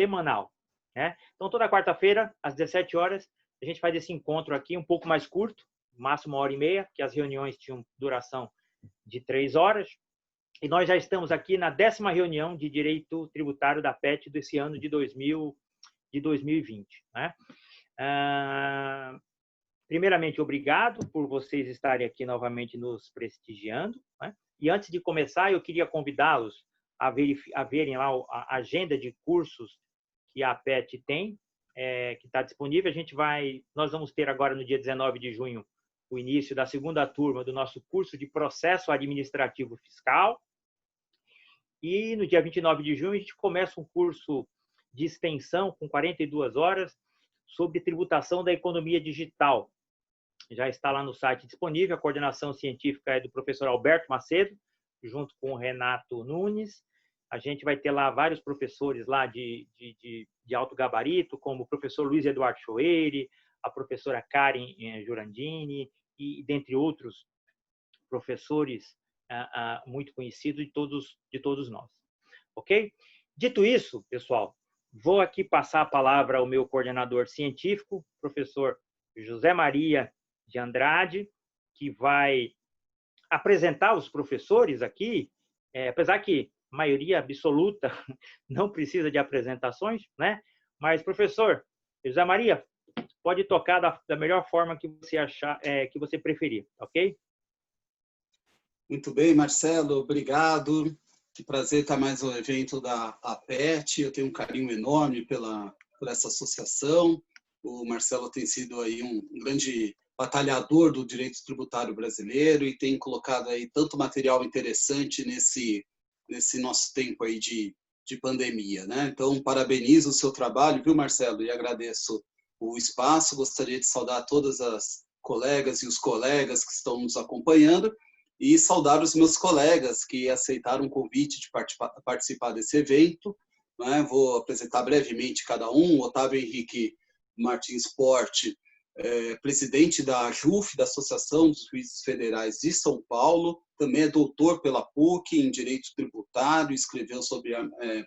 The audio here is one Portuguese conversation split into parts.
semanal, né? Então, toda quarta-feira, às 17 horas, a gente faz esse encontro aqui, um pouco mais curto, máximo 1h30, que as reuniões tinham duração de 3 horas. E nós já estamos aqui na 10ª reunião de Direito Tributário da PET desse ano de 2020, né? Primeiramente, obrigado por vocês estarem aqui novamente nos prestigiando, né? E antes de começar, eu queria convidá-los a verem lá a agenda de cursos que a PET tem, que está disponível. Nós vamos ter agora, no dia 19 de junho, o início da 2ª turma do nosso curso de Processo Administrativo Fiscal. E no dia 29 de junho, a gente começa um curso de extensão com 42 horas sobre tributação da economia digital. Já está lá no site disponível. A coordenação científica é do professor Alberto Macedo, junto com o Renato Nunes. A gente vai ter lá vários professores lá de alto gabarito, como o professor Luiz Eduardo Choeire, a professora Karen Jurandini, e dentre outros professores muito conhecidos de todos nós. Ok? Dito isso, pessoal, vou aqui passar a palavra ao meu coordenador científico, professor José Maria de Andrade, que vai apresentar os professores aqui, apesar que a maioria absoluta não precisa de apresentações, né? Mas, professor José Maria, pode tocar da melhor forma que você achar, que você preferir, ok? Muito bem, Marcelo, obrigado. Que prazer estar mais um evento da APET. Eu tenho um carinho enorme por essa associação. O Marcelo tem sido aí um grande batalhador do direito tributário brasileiro e tem colocado aí tanto material interessante nesse nosso tempo aí de pandemia, né? Então, parabenizo o seu trabalho, viu, Marcelo? E agradeço o espaço. Gostaria de saudar todas as colegas e os colegas que estão nos acompanhando e saudar os meus colegas que aceitaram o convite de participar desse evento, né? Vou apresentar brevemente cada um. Otávio Henrique Martins Porte, presidente da JUF, da Associação dos Juízes Federais de São Paulo, também é doutor pela PUC em Direito Tributário, escreveu sobre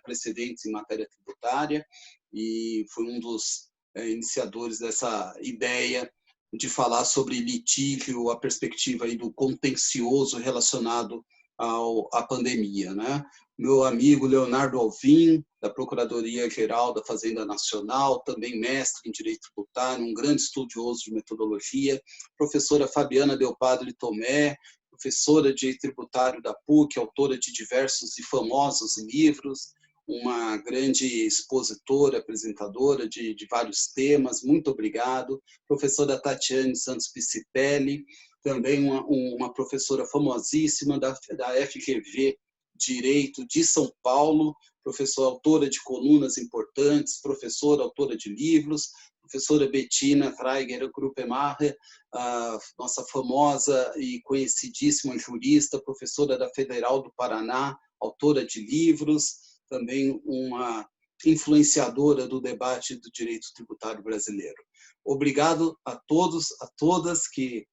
precedentes em matéria tributária e foi um dos iniciadores dessa ideia de falar sobre litígio, a perspectiva aí do contencioso relacionado à pandemia, né? Meu amigo Leonardo Alvim, da Procuradoria-Geral da Fazenda Nacional, também mestre em Direito Tributário, um grande estudioso de metodologia. Professora Fabiana Del Padre Tomé, professora de Direito Tributário da PUC, autora de diversos e famosos livros, uma grande expositora, apresentadora de vários temas. Muito obrigado. Professora Tatiane Santos Piscitelli, também uma professora famosíssima da FGV Direito de São Paulo, professora autora de colunas importantes, professora autora de livros, professora Bettina Freiger Gruppemacher, a nossa famosa e conhecidíssima jurista, professora da Federal do Paraná, autora de livros, também uma influenciadora do debate do direito tributário brasileiro. Obrigado a todos, a todas que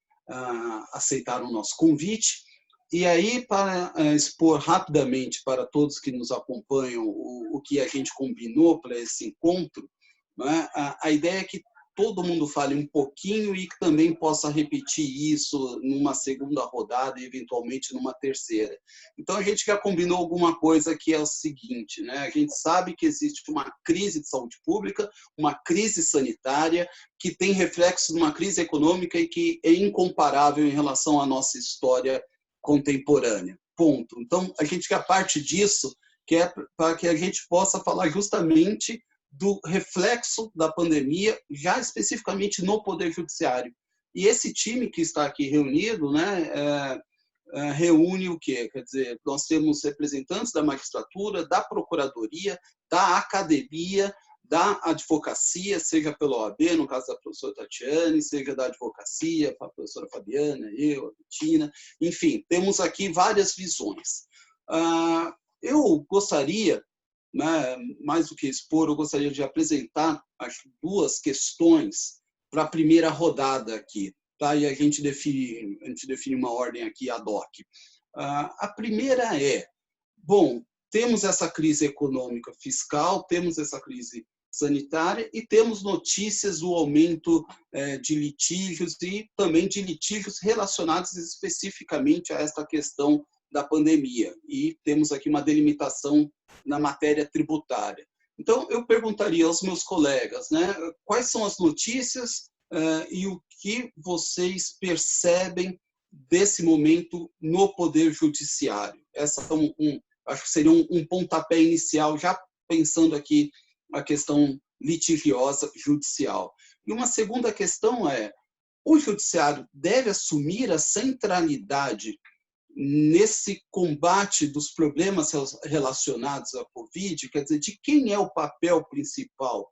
aceitaram o nosso convite. E aí, para expor rapidamente para todos que nos acompanham o que a gente combinou para esse encontro, né, a ideia é que todo mundo fale um pouquinho e que também possa repetir isso numa segunda rodada e eventualmente numa terceira. Então, a gente já combinou alguma coisa que é o seguinte, né? A gente sabe que existe uma crise de saúde pública, uma crise sanitária, que tem reflexo numa crise econômica e que é incomparável em relação à nossa história contemporânea. Ponto. Então, a gente quer parte disso, que é para que a gente possa falar justamente do reflexo da pandemia, já especificamente no Poder Judiciário. E esse time que está aqui reunido, né, reúne o quê? Quer dizer, nós temos representantes da magistratura, da procuradoria, da academia, da advocacia, seja pela OAB, no caso da professora Tatiane, seja da advocacia, a professora Fabiana, eu, a Bettina, enfim, temos aqui várias visões. Eu gostaria, né, mais do que expor, eu gostaria de apresentar as duas questões para a primeira rodada aqui, tá? E a gente define uma ordem aqui ad hoc. A primeira é, bom, temos essa crise econômica fiscal, temos essa crise sanitária e temos notícias do aumento de litígios e também de litígios relacionados especificamente a esta questão da pandemia. E temos aqui uma delimitação na matéria tributária. Então, eu perguntaria aos meus colegas, né, quais são as notícias e o que vocês percebem desse momento no Poder Judiciário. Essa acho que seria um pontapé inicial, já pensando aqui a questão litigiosa judicial. E uma segunda questão é, o Judiciário deve assumir a centralidade nesse combate dos problemas relacionados à Covid? Quer dizer, de quem é o papel principal?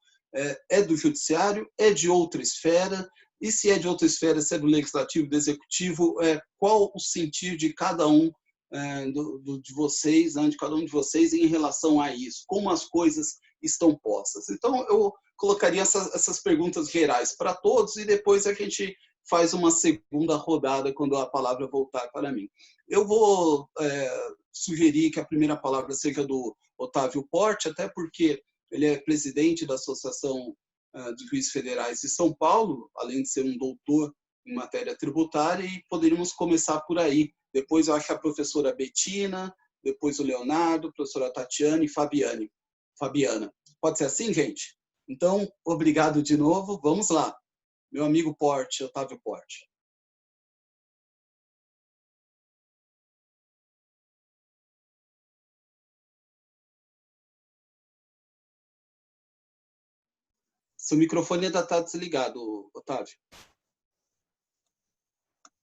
É do Judiciário? É de outra esfera? E se é de outra esfera, se é do Legislativo, do Executivo, qual o sentir de cada um de vocês, de cada um de vocês em relação a isso? Como as coisas estão postas? Então, eu colocaria essas perguntas gerais para todos e depois a gente faz uma segunda rodada quando a palavra voltar para mim. Eu vou sugerir que a primeira palavra seja do Otávio Porte, até porque ele é presidente da Associação de Juízes Federais de São Paulo, além de ser um doutor em matéria tributária, e poderíamos começar por aí. Depois eu acho que a professora Betina, depois o Leonardo, a professora Tatiane e Fabiana. Pode ser assim, gente? Então, obrigado de novo. Vamos lá. Meu amigo Porte, Otávio Porte. Seu microfone ainda está desligado, Otávio.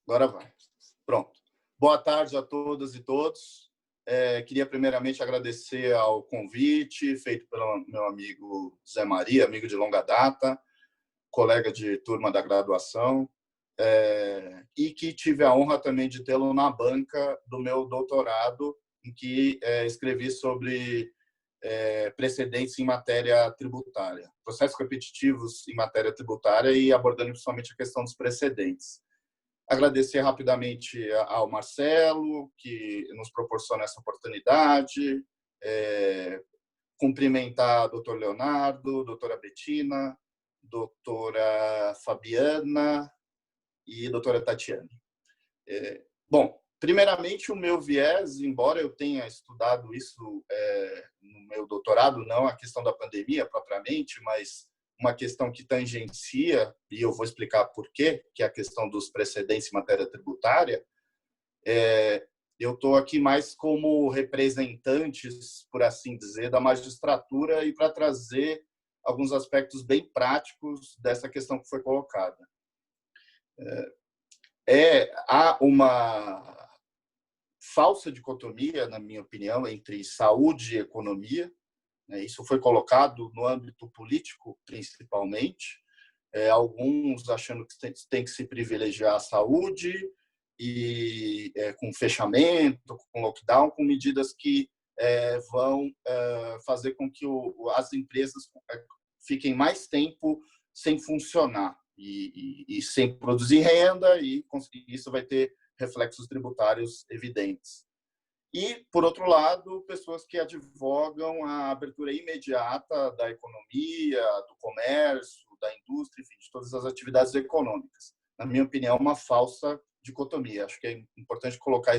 Agora vai. Pronto. Boa tarde a todas e todos. Queria primeiramente agradecer ao convite feito pelo meu amigo Zé Maria, amigo de longa data, colega de turma da graduação, e que tive a honra também de tê-lo na banca do meu doutorado, em que escrevi sobre precedentes em matéria tributária, processos repetitivos em matéria tributária e abordando principalmente a questão dos precedentes. Agradecer rapidamente ao Marcelo, que nos proporciona essa oportunidade, cumprimentar o Dr. Leonardo, doutora Betina, doutora Fabiana e doutora Tatiane. Bom, primeiramente, o meu viés, embora eu tenha estudado isso no meu doutorado, não a questão da pandemia propriamente, mas uma questão que tangencia, e eu vou explicar por quê, que é a questão dos precedentes em matéria tributária. Eu estou aqui mais como representantes, por assim dizer, da magistratura e para trazer alguns aspectos bem práticos dessa questão que foi colocada. Há uma falsa dicotomia, na minha opinião, entre saúde e economia. Isso foi colocado no âmbito político, principalmente. Alguns achando que tem que se privilegiar a saúde e com fechamento, com lockdown, com medidas que vão fazer com que as empresas fiquem mais tempo sem funcionar e sem produzir renda, e isso vai ter reflexos tributários evidentes. E, por outro lado, pessoas que advogam a abertura imediata da economia, do comércio, da indústria, enfim, de todas as atividades econômicas. Na minha opinião, uma falsa dicotomia. Acho que é importante colocar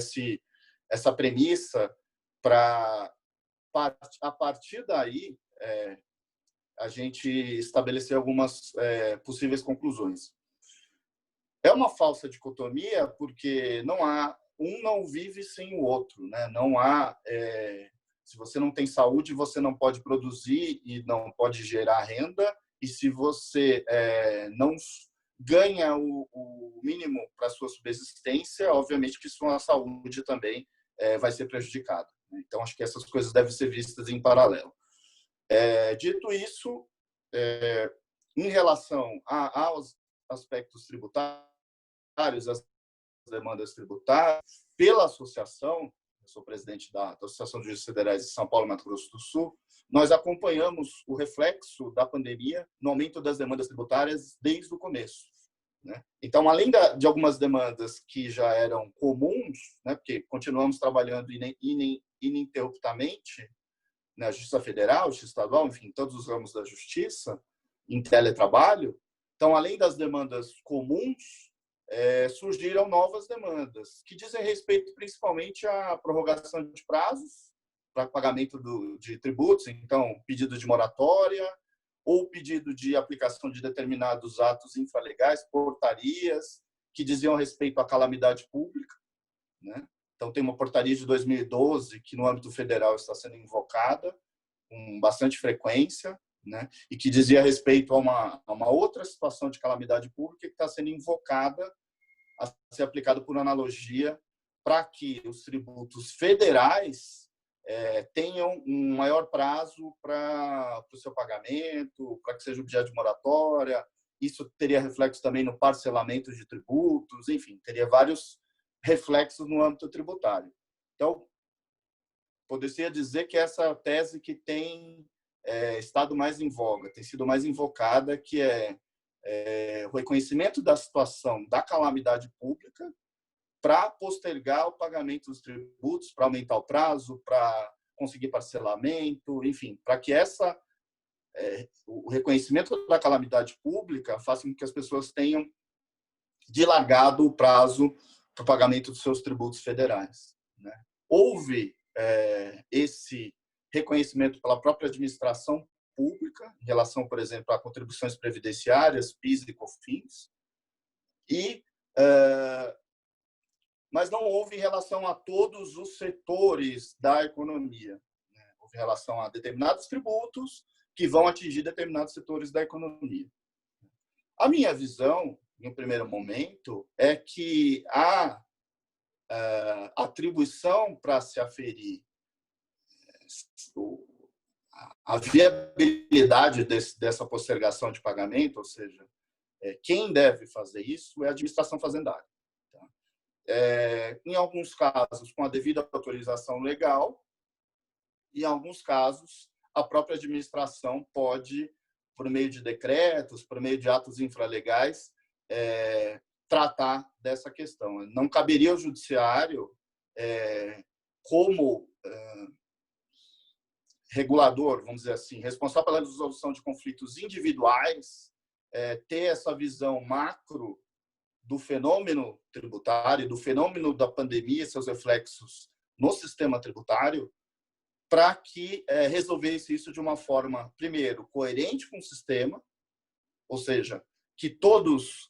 essa premissa para, a partir daí, a gente estabelecer algumas possíveis conclusões. É uma falsa dicotomia porque um não vive sem o outro, né? Não há, se você não tem saúde, você não pode produzir e não pode gerar renda, e se você não ganha o mínimo para a sua subsistência, obviamente que sua saúde também vai ser prejudicada. Então, acho que essas coisas devem ser vistas em paralelo. Dito isso, em relação aos aspectos tributários, as demandas tributárias, pela associação, eu sou presidente da Associação de Juízes Federais de São Paulo e Mato Grosso do Sul, nós acompanhamos o reflexo da pandemia no aumento das demandas tributárias desde o começo. né? Então, além de algumas demandas que já eram comuns, né, porque continuamos trabalhando ininterruptamente na Justiça Federal, Justiça Estadual, enfim, todos os ramos da Justiça, em teletrabalho. Então, além das demandas comuns, surgiram novas demandas, que dizem respeito principalmente à prorrogação de prazos para pagamento de tributos, então, pedido de moratória, ou pedido de aplicação de determinados atos infralegais, portarias, que diziam respeito à calamidade pública, né? Então, tem uma portaria de 2012 que, no âmbito federal, está sendo invocada com bastante frequência, né? E que dizia respeito a uma outra situação de calamidade pública que está sendo invocada a ser aplicada por analogia para que os tributos federais tenham um maior prazo para o seu pagamento, para que seja objeto de moratória. Isso teria reflexo também no parcelamento de tributos, enfim, teria vários reflexos no âmbito tributário. Então, poderia dizer que essa tese que tem estado mais em voga, tem sido mais invocada, que é o reconhecimento da situação da calamidade pública para postergar o pagamento dos tributos, para aumentar o prazo, para conseguir parcelamento, enfim, para que o reconhecimento da calamidade pública faça com que as pessoas tenham dilargado o prazo para o pagamento dos seus tributos federais, né? Houve esse reconhecimento pela própria administração pública em relação, por exemplo, a contribuições previdenciárias, PIS e COFINS, mas não houve em relação a todos os setores da economia, né? Houve em relação a determinados tributos que vão atingir determinados setores da economia. A minha visão, em um primeiro momento, é que a atribuição para se aferir a viabilidade dessa postergação de pagamento, ou seja, quem deve fazer isso é a administração fazendária. Tá? Em alguns casos, com a devida autorização legal, e em alguns casos, a própria administração pode, por meio de decretos, por meio de atos infralegais, tratar dessa questão. Não caberia ao judiciário, como regulador, vamos dizer assim, responsável pela resolução de conflitos individuais, ter essa visão macro do fenômeno tributário, do fenômeno da pandemia e seus reflexos no sistema tributário, para que resolvesse isso de uma forma, primeiro, coerente com o sistema, ou seja, que todos,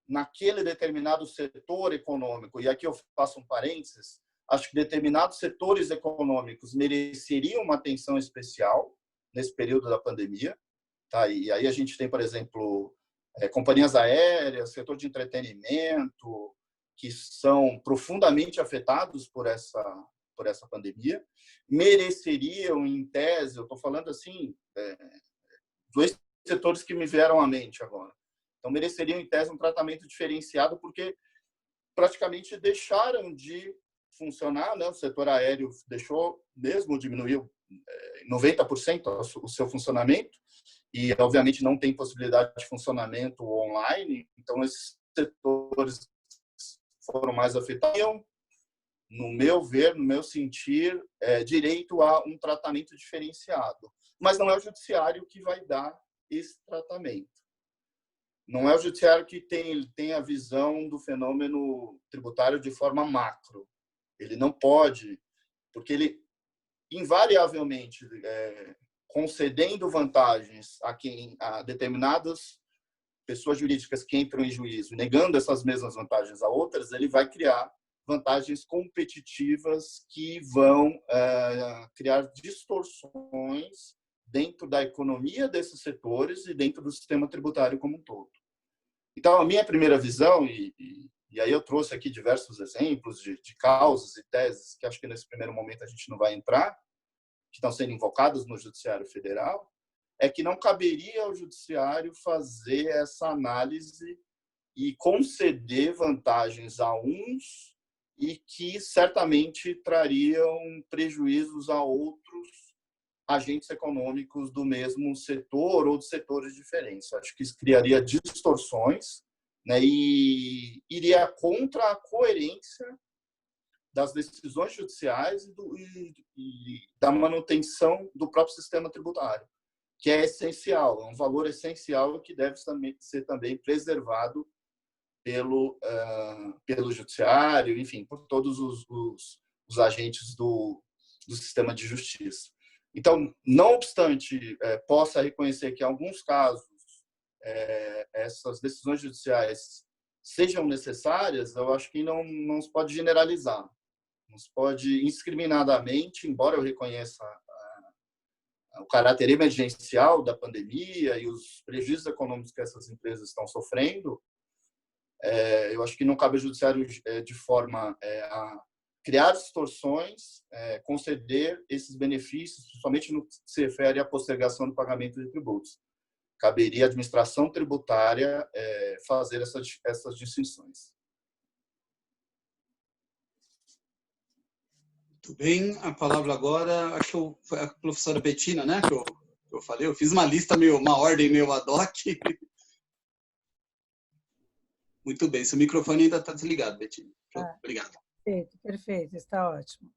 naquele determinado setor econômico, e aqui eu faço um parênteses, acho que determinados setores econômicos mereceriam uma atenção especial nesse período da pandemia. Tá? E aí a gente tem, por exemplo, companhias aéreas, setor de entretenimento, que são profundamente afetados por essa pandemia, mereceriam, em tese, eu estou falando assim, dois setores que me vieram à mente agora. Então, mereceriam, em tese, um tratamento diferenciado, porque praticamente deixaram de funcionar, né? O setor aéreo diminuiu 90% o seu funcionamento, e, obviamente, não tem possibilidade de funcionamento online, então, esses setores foram mais afetados. No meu ver, no meu sentir, direito a um tratamento diferenciado. Mas não é o judiciário que vai dar esse tratamento. Não é o judiciário que tem a visão do fenômeno tributário de forma macro. Ele não pode, porque ele, invariavelmente, concedendo vantagens a determinadas pessoas jurídicas que entram em juízo, negando essas mesmas vantagens a outras, ele vai criar vantagens competitivas que vão criar distorções dentro da economia desses setores e dentro do sistema tributário como um todo. Então, a minha primeira visão, e aí eu trouxe aqui diversos exemplos de causas e teses, que acho que nesse primeiro momento a gente não vai entrar, que estão sendo invocadas no Judiciário Federal, é que não caberia ao Judiciário fazer essa análise e conceder vantagens a uns e que certamente trariam prejuízos a outros agentes econômicos do mesmo setor ou de setores diferentes. Acho que isso criaria distorções, né, e iria contra a coerência das decisões judiciais e da manutenção do próprio sistema tributário, que é essencial, é um valor essencial que deve ser também preservado pelo judiciário, enfim, por todos os agentes do sistema de justiça. Então, não obstante possa reconhecer que, em alguns casos, essas decisões judiciais sejam necessárias, eu acho que não se pode generalizar. Não se pode indiscriminadamente, embora eu reconheça o caráter emergencial da pandemia e os prejuízos econômicos que essas empresas estão sofrendo, eu acho que não cabe ao judiciário de forma a criar distorções, conceder esses benefícios, principalmente no que se refere à postergação do pagamento de tributos. Caberia à administração tributária fazer essas distinções. Muito bem, a palavra agora, acho que foi a professora Bettina, né, que eu falei, eu fiz uma lista, uma ordem meio ad hoc. Muito bem, seu microfone ainda está desligado, Bettina. Obrigado. Perfeito, está ótimo.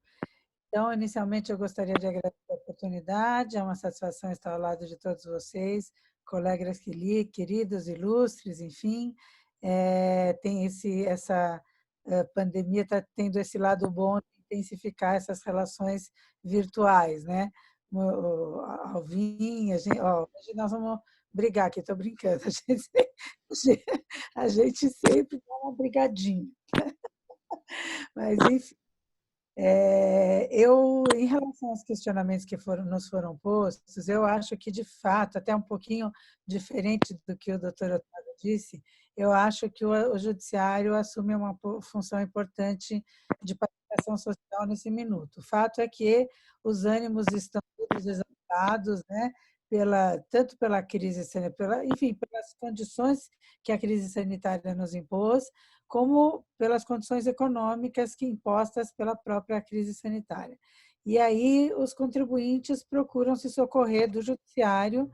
Então, inicialmente, eu gostaria de agradecer a oportunidade, é uma satisfação estar ao lado de todos vocês, colegas queridos, ilustres, enfim. Essa pandemia está tendo esse lado bom de intensificar essas relações virtuais, né? Alvin, hoje nós vamos brigar aqui, estou brincando, a gente sempre dá uma brigadinha. Mas, enfim, em relação aos questionamentos que nos foram postos, eu acho que, de fato, até um pouquinho diferente do que o doutor Otávio disse, eu acho que o judiciário assume uma função importante de participação social nesse minuto. O fato é que os ânimos estão todos exaltados, né? Tanto pela crise sanitária, enfim, pelas condições que a crise sanitária nos impôs, como pelas condições econômicas impostas pela própria crise sanitária. E aí os contribuintes procuram se socorrer do judiciário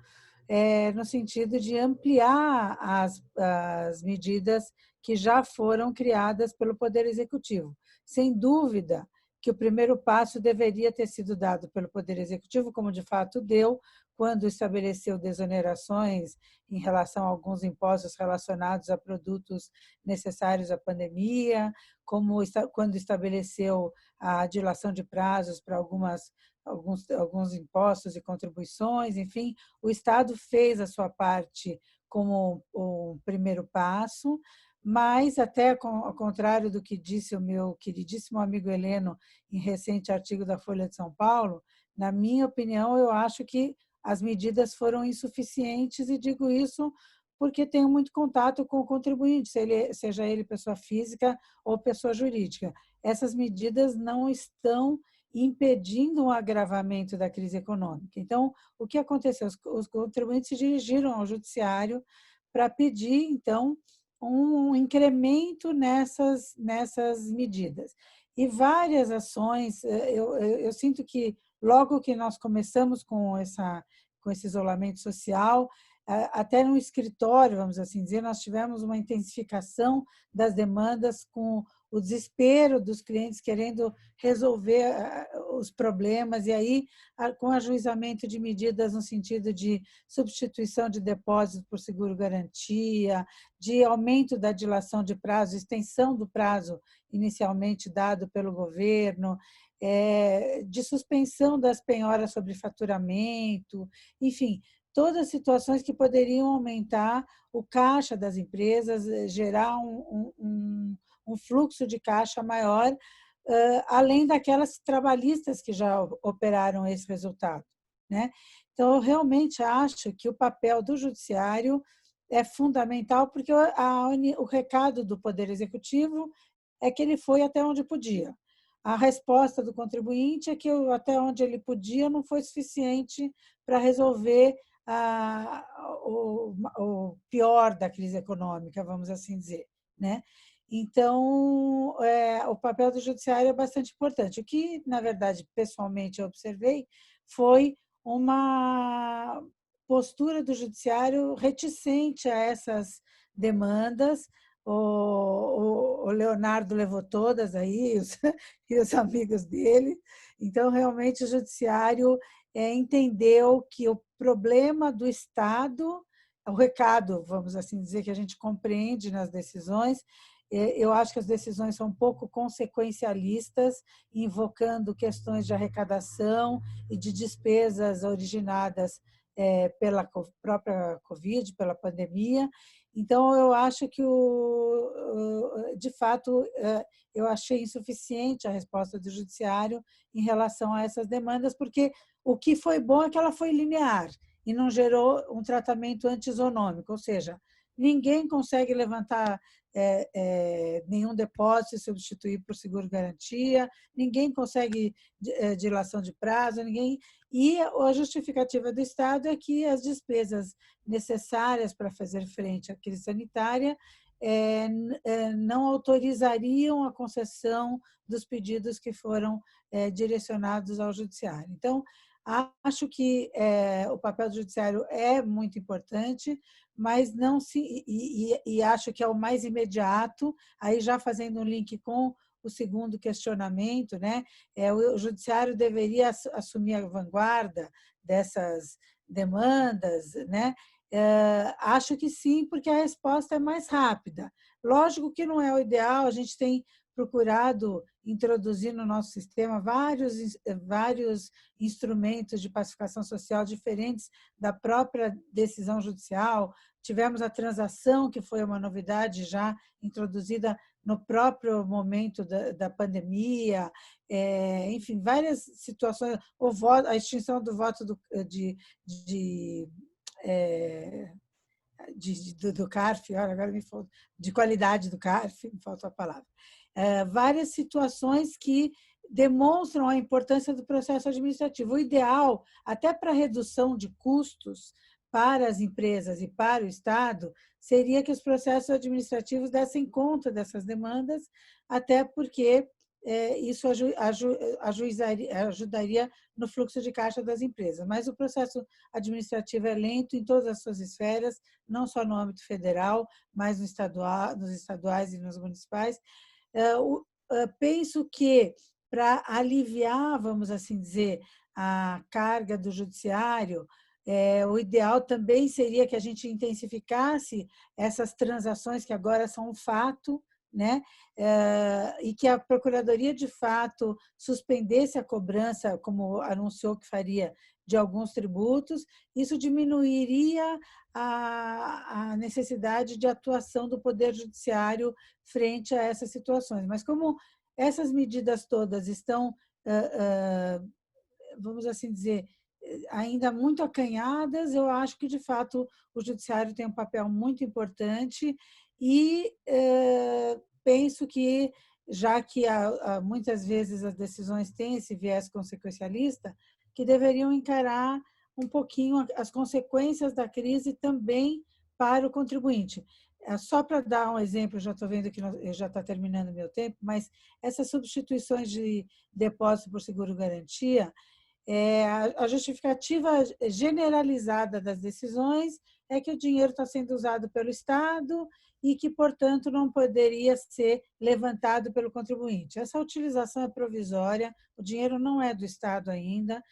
no sentido de ampliar as medidas que já foram criadas pelo Poder Executivo. Sem dúvida que o primeiro passo deveria ter sido dado pelo Poder Executivo, como de fato deu, quando estabeleceu desonerações em relação a alguns impostos relacionados a produtos necessários à pandemia, quando estabeleceu a dilação de prazos para alguns impostos e contribuições, enfim, o Estado fez a sua parte como um primeiro passo, mas, até ao contrário do que disse o meu queridíssimo amigo Heleno em recente artigo da Folha de São Paulo, na minha opinião, eu acho que as medidas foram insuficientes, e digo isso porque tenho muito contato com o contribuinte, seja ele pessoa física ou pessoa jurídica. Essas medidas não estão impedindo um agravamento da crise econômica. Então, o que aconteceu? Os contribuintes se dirigiram ao judiciário para pedir, então, um incremento nessas medidas. E várias ações, eu sinto que logo que nós começamos com esse isolamento social, até no escritório, vamos assim dizer, nós tivemos uma intensificação das demandas, com o desespero dos clientes querendo resolver os problemas, e aí com ajuizamento de medidas no sentido de substituição de depósito por seguro-garantia, de aumento da dilação de prazo, extensão do prazo inicialmente dado pelo governo, de suspensão das penhoras sobre faturamento, enfim, todas as situações que poderiam aumentar o caixa das empresas, gerar um fluxo de caixa maior, além daquelas trabalhistas que já operaram esse resultado, né? Então, eu realmente acho que o papel do judiciário é fundamental, porque o recado do Poder Executivo é que ele foi até onde podia. A resposta do contribuinte é que até onde ele podia não foi suficiente para resolver o pior da crise econômica, vamos assim dizer, né? Então, o papel do judiciário é bastante importante. O que, na verdade, pessoalmente eu observei foi uma postura do judiciário reticente a essas demandas. O Leonardo levou todas aí, e os amigos dele. Então, realmente, o judiciário entendeu que o problema do Estado, o recado, vamos assim dizer, que a gente compreende nas decisões, eu acho que as decisões são um pouco consequencialistas, invocando questões de arrecadação e de despesas originadas pela própria Covid, pela pandemia. Então, eu acho que, de fato, eu achei insuficiente a resposta do judiciário em relação a essas demandas, porque o que foi bom é que ela foi linear e não gerou um tratamento antisonômico, ou seja, ninguém consegue levantar nenhum depósito e substituir por seguro-garantia, ninguém consegue dilação de prazo, ninguém. E a justificativa do Estado é que as despesas necessárias para fazer frente à crise sanitária não autorizariam a concessão dos pedidos que foram direcionados ao judiciário. Então, acho que o papel do judiciário é muito importante, mas não se e acho que é o mais imediato. Aí já fazendo um link com o segundo questionamento, né? O judiciário deveria assumir a vanguarda dessas demandas, né? Acho que sim, porque a resposta é mais rápida. Lógico que não é o ideal, a gente tem procurado introduzir no nosso sistema vários instrumentos de pacificação social diferentes da própria decisão judicial. Tivemos a transação, que foi uma novidade já introduzida no próprio momento da pandemia, enfim, várias situações, a extinção do voto do CARF, agora me falta, de qualidade do CARF, me faltou a palavra. Várias situações que demonstram a importância do processo administrativo. O ideal, até para redução de custos para as empresas e para o Estado, seria que os processos administrativos dessem conta dessas demandas, até porque isso ajudaria no fluxo de caixa das empresas. Mas o processo administrativo é lento em todas as suas esferas, não só no âmbito federal, mas nos estaduais e nos municipais. Penso que, para aliviar, vamos assim dizer, a carga do judiciário, o ideal também seria que a gente intensificasse essas transações que agora são um fato, né? E que a Procuradoria, de fato, suspendesse a cobrança, como anunciou que faria, de alguns tributos. Isso diminuiria a necessidade de atuação do Poder Judiciário frente a essas situações. Mas como essas medidas todas estão, vamos assim dizer, ainda muito acanhadas, eu acho que, de fato, o Judiciário tem um papel muito importante e penso que, já que muitas vezes as decisões têm esse viés consequencialista, que deveriam encarar um pouquinho as consequências da crise também para o contribuinte. Só para dar um exemplo, já estou vendo que já está terminando o meu tempo, mas essas substituições de depósito por seguro-garantia, a justificativa generalizada das decisões é que o dinheiro está sendo usado pelo Estado e que, portanto, não poderia ser levantado pelo contribuinte. Essa utilização é provisória, o dinheiro não é do Estado ainda,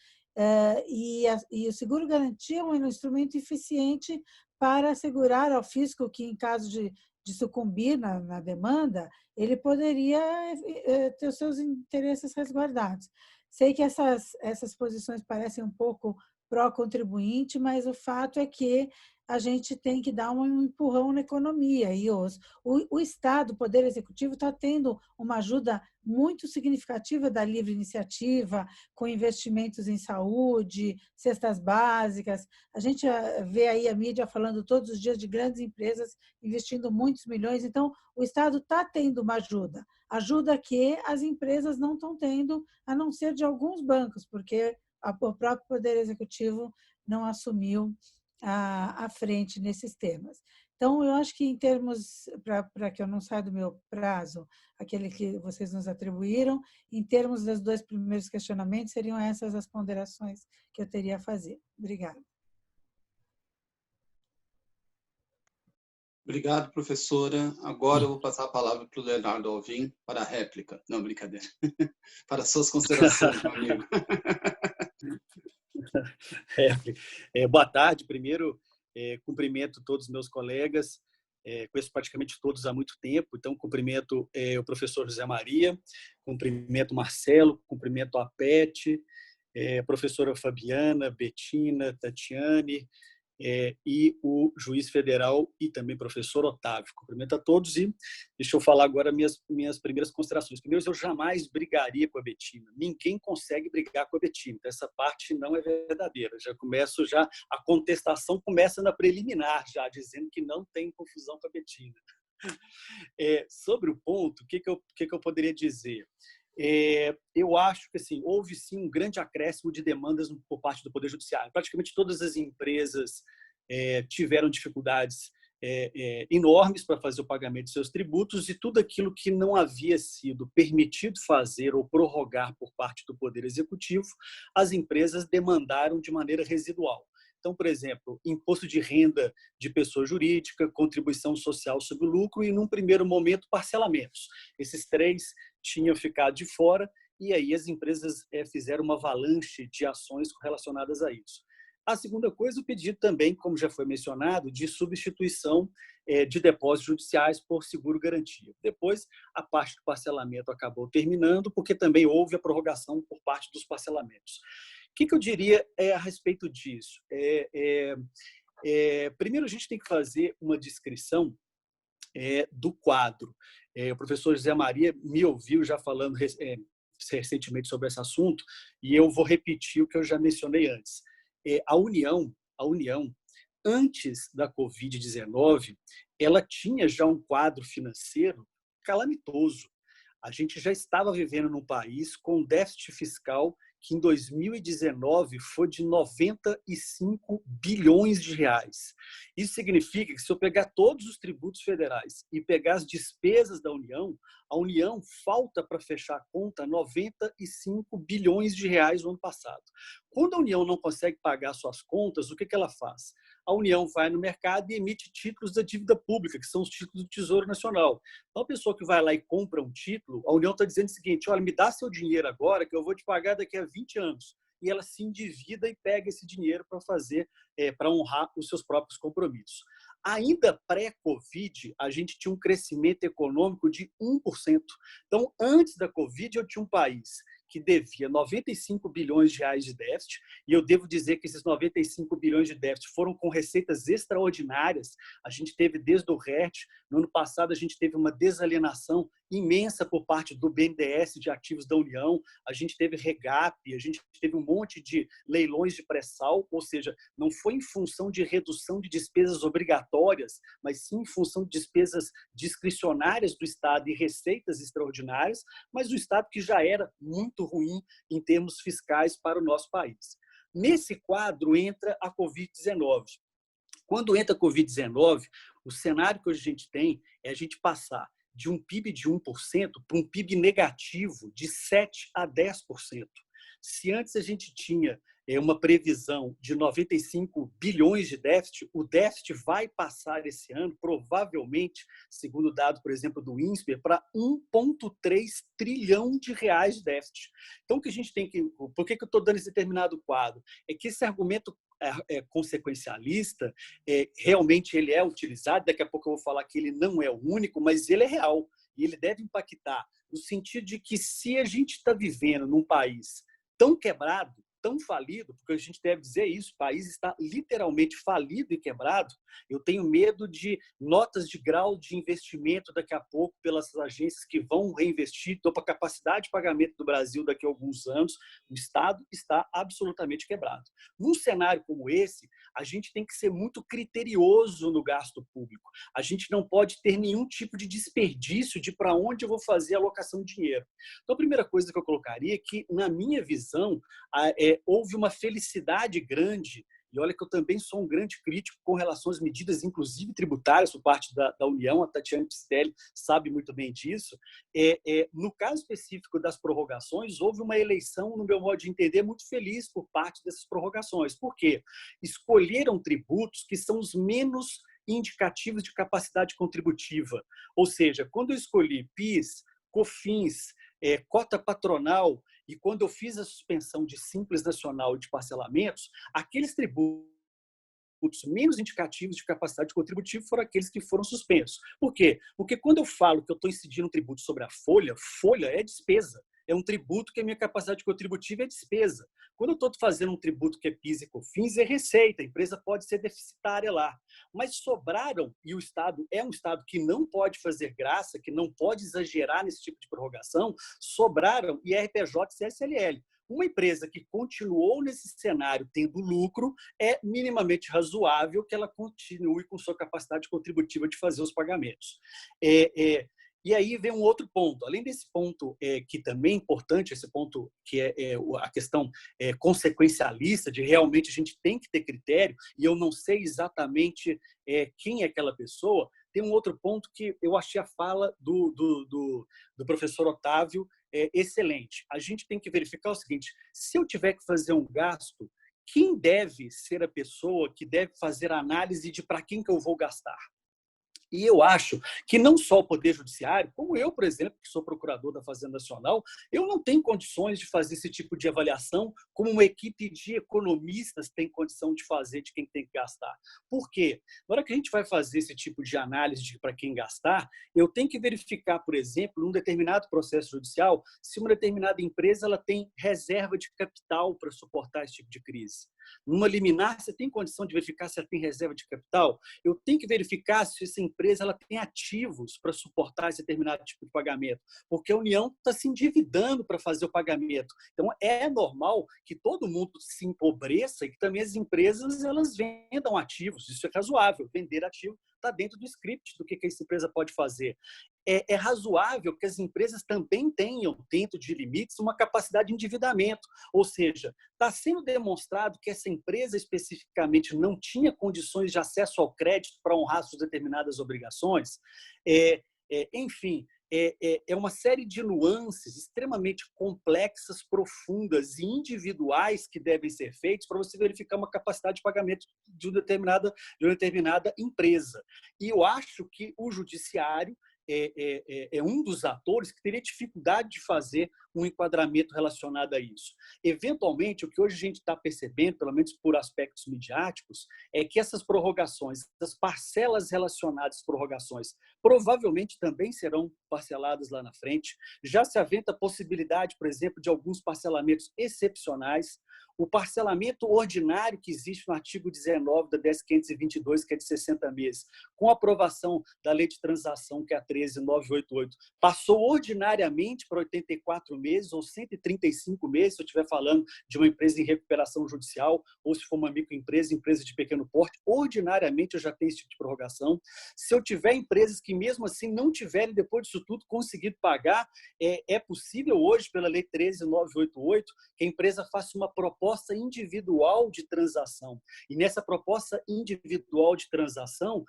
e o seguro-garantia é um instrumento eficiente para assegurar ao fisco que, em caso de sucumbir na demanda, ele poderia ter os seus interesses resguardados. Sei que essas posições parecem um pouco pró-contribuinte, mas o fato é que a gente tem que dar um empurrão na economia. E o Estado, o Poder Executivo, está tendo uma ajuda muito significativa da livre iniciativa, com investimentos em saúde, cestas básicas. A gente vê aí a mídia falando todos os dias de grandes empresas investindo muitos milhões. Então, o Estado está tendo uma ajuda que as empresas não estão tendo, a não ser de alguns bancos, porque o próprio Poder Executivo não assumiu à frente nesses temas. Então, eu acho que em termos, para que eu não saia do meu prazo, aquele que vocês nos atribuíram, em termos dos 2 primeiros questionamentos, seriam essas as ponderações que eu teria a fazer. Obrigada. Obrigado, professora. Agora eu vou passar a palavra para o Leonardo Alvim para a réplica. Não, brincadeira. Para suas considerações, meu amigo. Boa tarde. Primeiro, cumprimento todos os meus colegas, conheço praticamente todos há muito tempo, então cumprimento o professor José Maria, cumprimento o Marcelo, cumprimento a Pete, professora Fabiana, Betina, Tatiane, e o juiz federal e também professor Otávio. Cumprimento a todos e deixa eu falar agora minhas primeiras considerações. Primeiro, eu jamais brigaria com a Betina. Ninguém consegue brigar com a Betina. Então, essa parte não é verdadeira. A contestação começa na preliminar, já dizendo que não tem confusão com a Betina. Sobre o ponto, o que eu poderia dizer? Eu acho que assim, houve sim um grande acréscimo de demandas por parte do Poder Judiciário. Praticamente todas as empresas tiveram dificuldades enormes para fazer o pagamento de seus tributos, e tudo aquilo que não havia sido permitido fazer ou prorrogar por parte do Poder Executivo, as empresas demandaram de maneira residual. Então, por exemplo, imposto de renda de pessoa jurídica, contribuição social sobre o lucro e, num primeiro momento, parcelamentos. Esses 3 tinham ficado de fora e aí as empresas fizeram uma avalanche de ações relacionadas a isso. A segunda coisa, o pedido também, como já foi mencionado, de substituição de depósitos judiciais por seguro-garantia. Depois, a parte do parcelamento acabou terminando, porque também houve a prorrogação por parte dos parcelamentos. O que eu diria a respeito disso? Primeiro, a gente tem que fazer uma descrição do quadro. O professor José Maria me ouviu já falando recentemente sobre esse assunto, e eu vou repetir o que eu já mencionei antes. A União, antes da Covid-19, ela tinha já um quadro financeiro calamitoso. A gente já estava vivendo num país com déficit fiscal que em 2019 foi de 95 bilhões de reais. Isso significa que se eu pegar todos os tributos federais e pegar as despesas da União, a União falta para fechar a conta 95 bilhões de reais no ano passado. Quando a União não consegue pagar suas contas, o que ela faz? A União vai no mercado e emite títulos da dívida pública, que são os títulos do Tesouro Nacional. Então, a pessoa que vai lá e compra um título, a União está dizendo o seguinte: olha, me dá seu dinheiro agora que eu vou te pagar daqui a 20 anos. E ela se endivida e pega esse dinheiro para fazer, para honrar os seus próprios compromissos. Ainda pré-Covid, a gente tinha um crescimento econômico de 1%. Então, antes da Covid, eu tinha um país que devia 95 bilhões de reais de déficit, e eu devo dizer que esses 95 bilhões de déficit foram com receitas extraordinárias. A gente teve desde o RET, no ano passado a gente teve uma desalienação imensa por parte do BNDES de ativos da União, a gente teve REGAP, a gente teve um monte de leilões de pré-sal, ou seja, não foi em função de redução de despesas obrigatórias, mas sim em função de despesas discricionárias do Estado e receitas extraordinárias, mas o Estado que já era muito ruim em termos fiscais para o nosso país. Nesse quadro entra a Covid-19. Quando entra a Covid-19, o cenário que a gente tem é a gente passar de um PIB de 1% para um PIB negativo de 7% a 10%. Se antes a gente tinha uma previsão de 95 bilhões de déficit, o déficit vai passar esse ano, provavelmente, segundo o dado, por exemplo, do INSPER, para 1,3 trilhão de reais de déficit. Então, o que a gente tem que... Por que eu estou dando esse determinado quadro? É que esse argumento consequencialista, realmente ele é utilizado, daqui a pouco eu vou falar que ele não é o único, mas ele é real e ele deve impactar no sentido de que se a gente está vivendo num país tão quebrado, tão falido, porque a gente deve dizer isso, o país está literalmente falido e quebrado, eu tenho medo de notas de grau de investimento daqui a pouco pelas agências que vão reinvestir, então, para a capacidade de pagamento do Brasil daqui a alguns anos, o Estado está absolutamente quebrado. Num cenário como esse, a gente tem que ser muito criterioso no gasto público. A gente não pode ter nenhum tipo de desperdício de para onde eu vou fazer a alocação de dinheiro. Então, a primeira coisa que eu colocaria é que, na minha visão, houve uma felicidade grande E olha que eu também sou um grande crítico com relação às medidas, inclusive tributárias, por parte da União. A Tatiana Pistelli sabe muito bem disso. No caso específico das prorrogações, houve uma eleição, no meu modo de entender, muito feliz por parte dessas prorrogações. Por quê? Escolheram tributos que são os menos indicativos de capacidade contributiva. Ou seja, quando eu escolhi PIS, COFINS, cota patronal, e quando eu fiz a suspensão de Simples Nacional e de parcelamentos, aqueles tributos menos indicativos de capacidade contributiva foram aqueles que foram suspensos. Por quê? Porque quando eu falo que eu estou incidindo um tributo sobre a folha, folha é despesa. É um tributo que a minha capacidade contributiva é despesa. Quando eu estou fazendo um tributo que é PIS e COFINS, é receita. A empresa pode ser deficitária lá. Mas sobraram, e o Estado é um Estado que não pode fazer graça, que não pode exagerar nesse tipo de prorrogação, sobraram IRPJ e CSLL. Uma empresa que continuou nesse cenário tendo lucro, é minimamente razoável que ela continue com sua capacidade contributiva de fazer os pagamentos. E aí vem um outro ponto. Além desse ponto que também é importante, esse ponto que é a questão consequencialista, de realmente a gente tem que ter critério, e eu não sei exatamente quem é aquela pessoa, tem um outro ponto que eu achei a fala do professor Otávio excelente. A gente tem que verificar o seguinte: se eu tiver que fazer um gasto, quem deve ser a pessoa que deve fazer a análise de para quem que eu vou gastar? E eu acho que não só o Poder Judiciário, como eu, por exemplo, que sou procurador da Fazenda Nacional, eu não tenho condições de fazer esse tipo de avaliação como uma equipe de economistas tem condição de fazer de quem tem que gastar. Por quê? Na hora que a gente vai fazer esse tipo de análise de para quem gastar, eu tenho que verificar, por exemplo, num determinado processo judicial, se uma determinada empresa ela tem reserva de capital para suportar esse tipo de crise. Numa liminar, você tem condição de verificar se ela tem reserva de capital? Eu tenho que verificar se essa empresa ela tem ativos para suportar esse determinado tipo de pagamento, porque a União está se endividando para fazer o pagamento. Então, é normal que todo mundo se empobreça e que também as empresas elas vendam ativos. Isso é razoável. Vender ativo está dentro do script do que essa empresa pode fazer. É razoável que as empresas também tenham, dentro de limites, uma capacidade de endividamento. Ou seja, está sendo demonstrado que essa empresa especificamente não tinha condições de acesso ao crédito para honrar suas determinadas obrigações. Enfim, é uma série de nuances extremamente complexas, profundas e individuais que devem ser feitas para você verificar uma capacidade de pagamento de uma determinada empresa. E eu acho que o judiciário é um dos atores que teria dificuldade de fazer um enquadramento relacionado a isso. Eventualmente, o que hoje a gente está percebendo, pelo menos por aspectos midiáticos, é que essas prorrogações, as parcelas relacionadas às prorrogações, provavelmente também serão parceladas lá na frente. Já se aventa a possibilidade, por exemplo, de alguns parcelamentos excepcionais. O parcelamento ordinário que existe no artigo 19 da 10.522, que é de 60 meses, com a aprovação da Lei de Transação, que é a 13.988, passou ordinariamente para 84 meses ou 135 meses, se eu estiver falando de uma empresa em recuperação judicial, ou se for uma microempresa, empresa de pequeno porte, ordinariamente eu já tenho esse tipo de prorrogação. Se eu tiver empresas que mesmo assim não tiverem, depois disso tudo, conseguido pagar, é possível hoje, pela Lei 13.988, que a empresa faça uma proposta individual de transação. E nessa proposta individual de transação,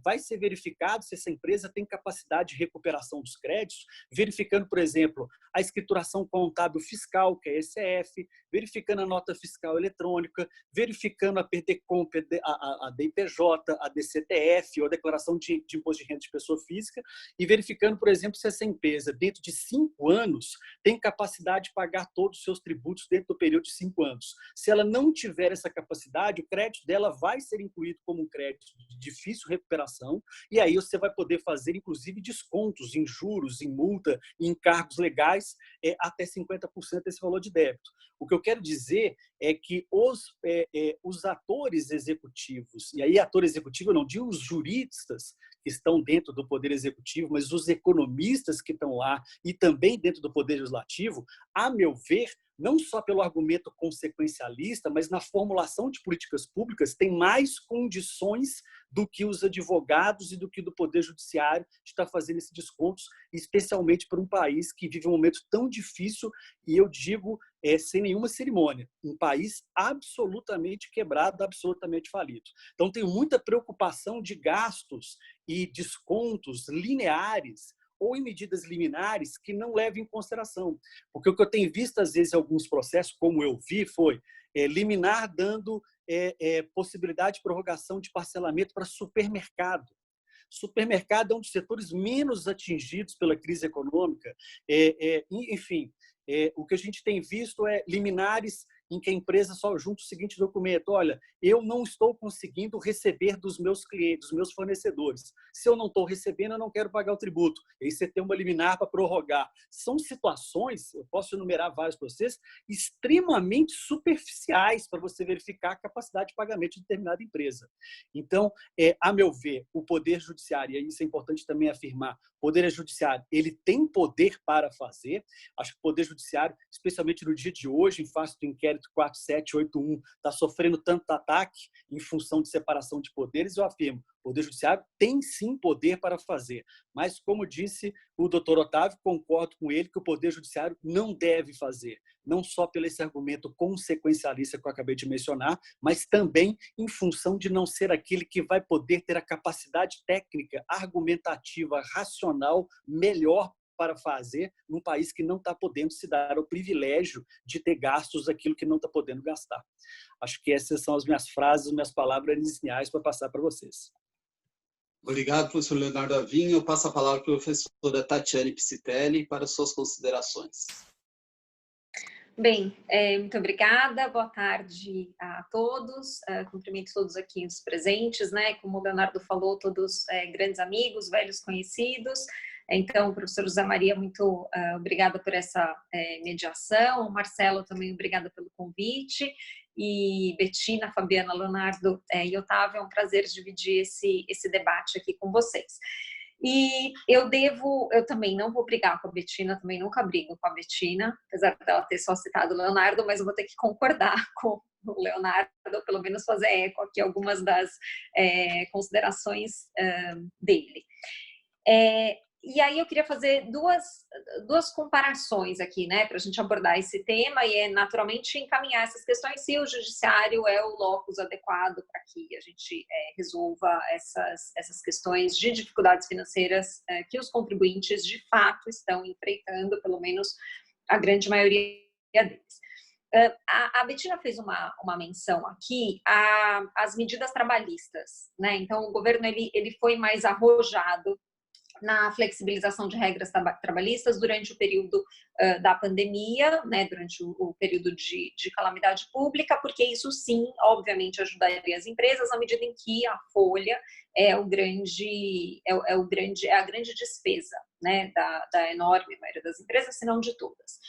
vai ser verificado se essa empresa tem capacidade de recuperação dos créditos, verificando, por exemplo, a escrituração contábil fiscal, que é a ECF, verificando a nota fiscal eletrônica, verificando a PDCOM, a DIPJ, a DCTF, ou a declaração de imposto de renda de pessoa física, e verificando, por exemplo, se essa empresa, dentro de 5 anos, tem capacidade de pagar todos os seus tributos dentro do período de 5 anos. Se ela não tiver essa capacidade, o crédito dela vai ser incluído como um crédito de difícil recuperação, e aí você vai poder fazer, inclusive, descontos em juros, em multa, em encargos legais, até 50% desse valor de débito. O que eu quero dizer é que os atores executivos, e aí ator executivo eu não digo os juristas que estão dentro do Poder Executivo, mas os economistas que estão lá e também dentro do Poder Legislativo, a meu ver, não só pelo argumento consequencialista, mas na formulação de políticas públicas, tem mais condições do que os advogados e do que do Poder Judiciário de estar fazendo esses descontos, especialmente para um país que vive um momento tão difícil, e eu digo sem nenhuma cerimônia, um país absolutamente quebrado, absolutamente falido. Então, tenho muita preocupação de gastos e descontos lineares ou em medidas liminares que não levem em consideração. Porque o que eu tenho visto, às vezes, em alguns processos, como eu vi, foi liminar dando possibilidade de prorrogação de parcelamento para supermercado. Supermercado é um dos setores menos atingidos pela crise econômica. Enfim, o que a gente tem visto é liminares em que a empresa só junta o seguinte documento: olha, eu não estou conseguindo receber dos meus clientes, dos meus fornecedores. Se eu não estou recebendo, eu não quero pagar o tributo. E aí você tem uma liminar para prorrogar. São situações, eu posso enumerar vários para vocês, extremamente superficiais para você verificar a capacidade de pagamento de determinada empresa. Então, a meu ver, o Poder Judiciário, e isso é importante também afirmar, o Poder Judiciário, ele tem poder para fazer. Acho que o Poder Judiciário, especialmente no dia de hoje, em face do inquérito 4781, está sofrendo tanto ataque em função de separação de poderes. Eu afirmo, o Poder Judiciário tem sim poder para fazer, mas, como disse o doutor Otávio, concordo com ele que o Poder Judiciário não deve fazer, não só pelo esse argumento consequencialista que eu acabei de mencionar, mas também em função de não ser aquele que vai poder ter a capacidade técnica, argumentativa, racional melhor para fazer num país que não está podendo se dar o privilégio de ter gastos daquilo que não está podendo gastar. Acho que essas são as minhas frases, as minhas palavras iniciais para passar para vocês. Obrigado, professor Leonardo Avinho. Eu passo a palavra para a professora Tatiane Piscitelli para suas considerações. Bem, muito obrigada, boa tarde a todos, cumprimento todos aqui os presentes, né? Como o Leonardo falou, todos grandes amigos, velhos conhecidos. Então, professor José Maria, muito obrigada por essa mediação. Marcelo, também obrigada pelo convite. E Betina, Fabiana, Leonardo e Otávio, é um prazer dividir esse debate aqui com vocês. E eu também não vou brigar com a Betina, também nunca brigo com a Betina, apesar dela ter só citado o Leonardo, mas eu vou ter que concordar com o Leonardo, ou pelo menos fazer eco aqui algumas das considerações dele. E aí eu queria fazer duas comparações aqui, né, para a gente abordar esse tema e naturalmente encaminhar essas questões se o judiciário é o locus adequado para que a gente resolva essas questões de dificuldades financeiras que os contribuintes de fato estão enfrentando, pelo menos a grande maioria deles. A Betina fez uma menção aqui às medidas trabalhistas, né? Então o governo ele foi mais arrojado na flexibilização de regras trabalhistas durante o período da pandemia, né, durante o período de calamidade pública, porque isso sim, obviamente, ajudaria as empresas na medida em que a folha é a grande despesa, né, da enorme maioria das empresas, se não de todas.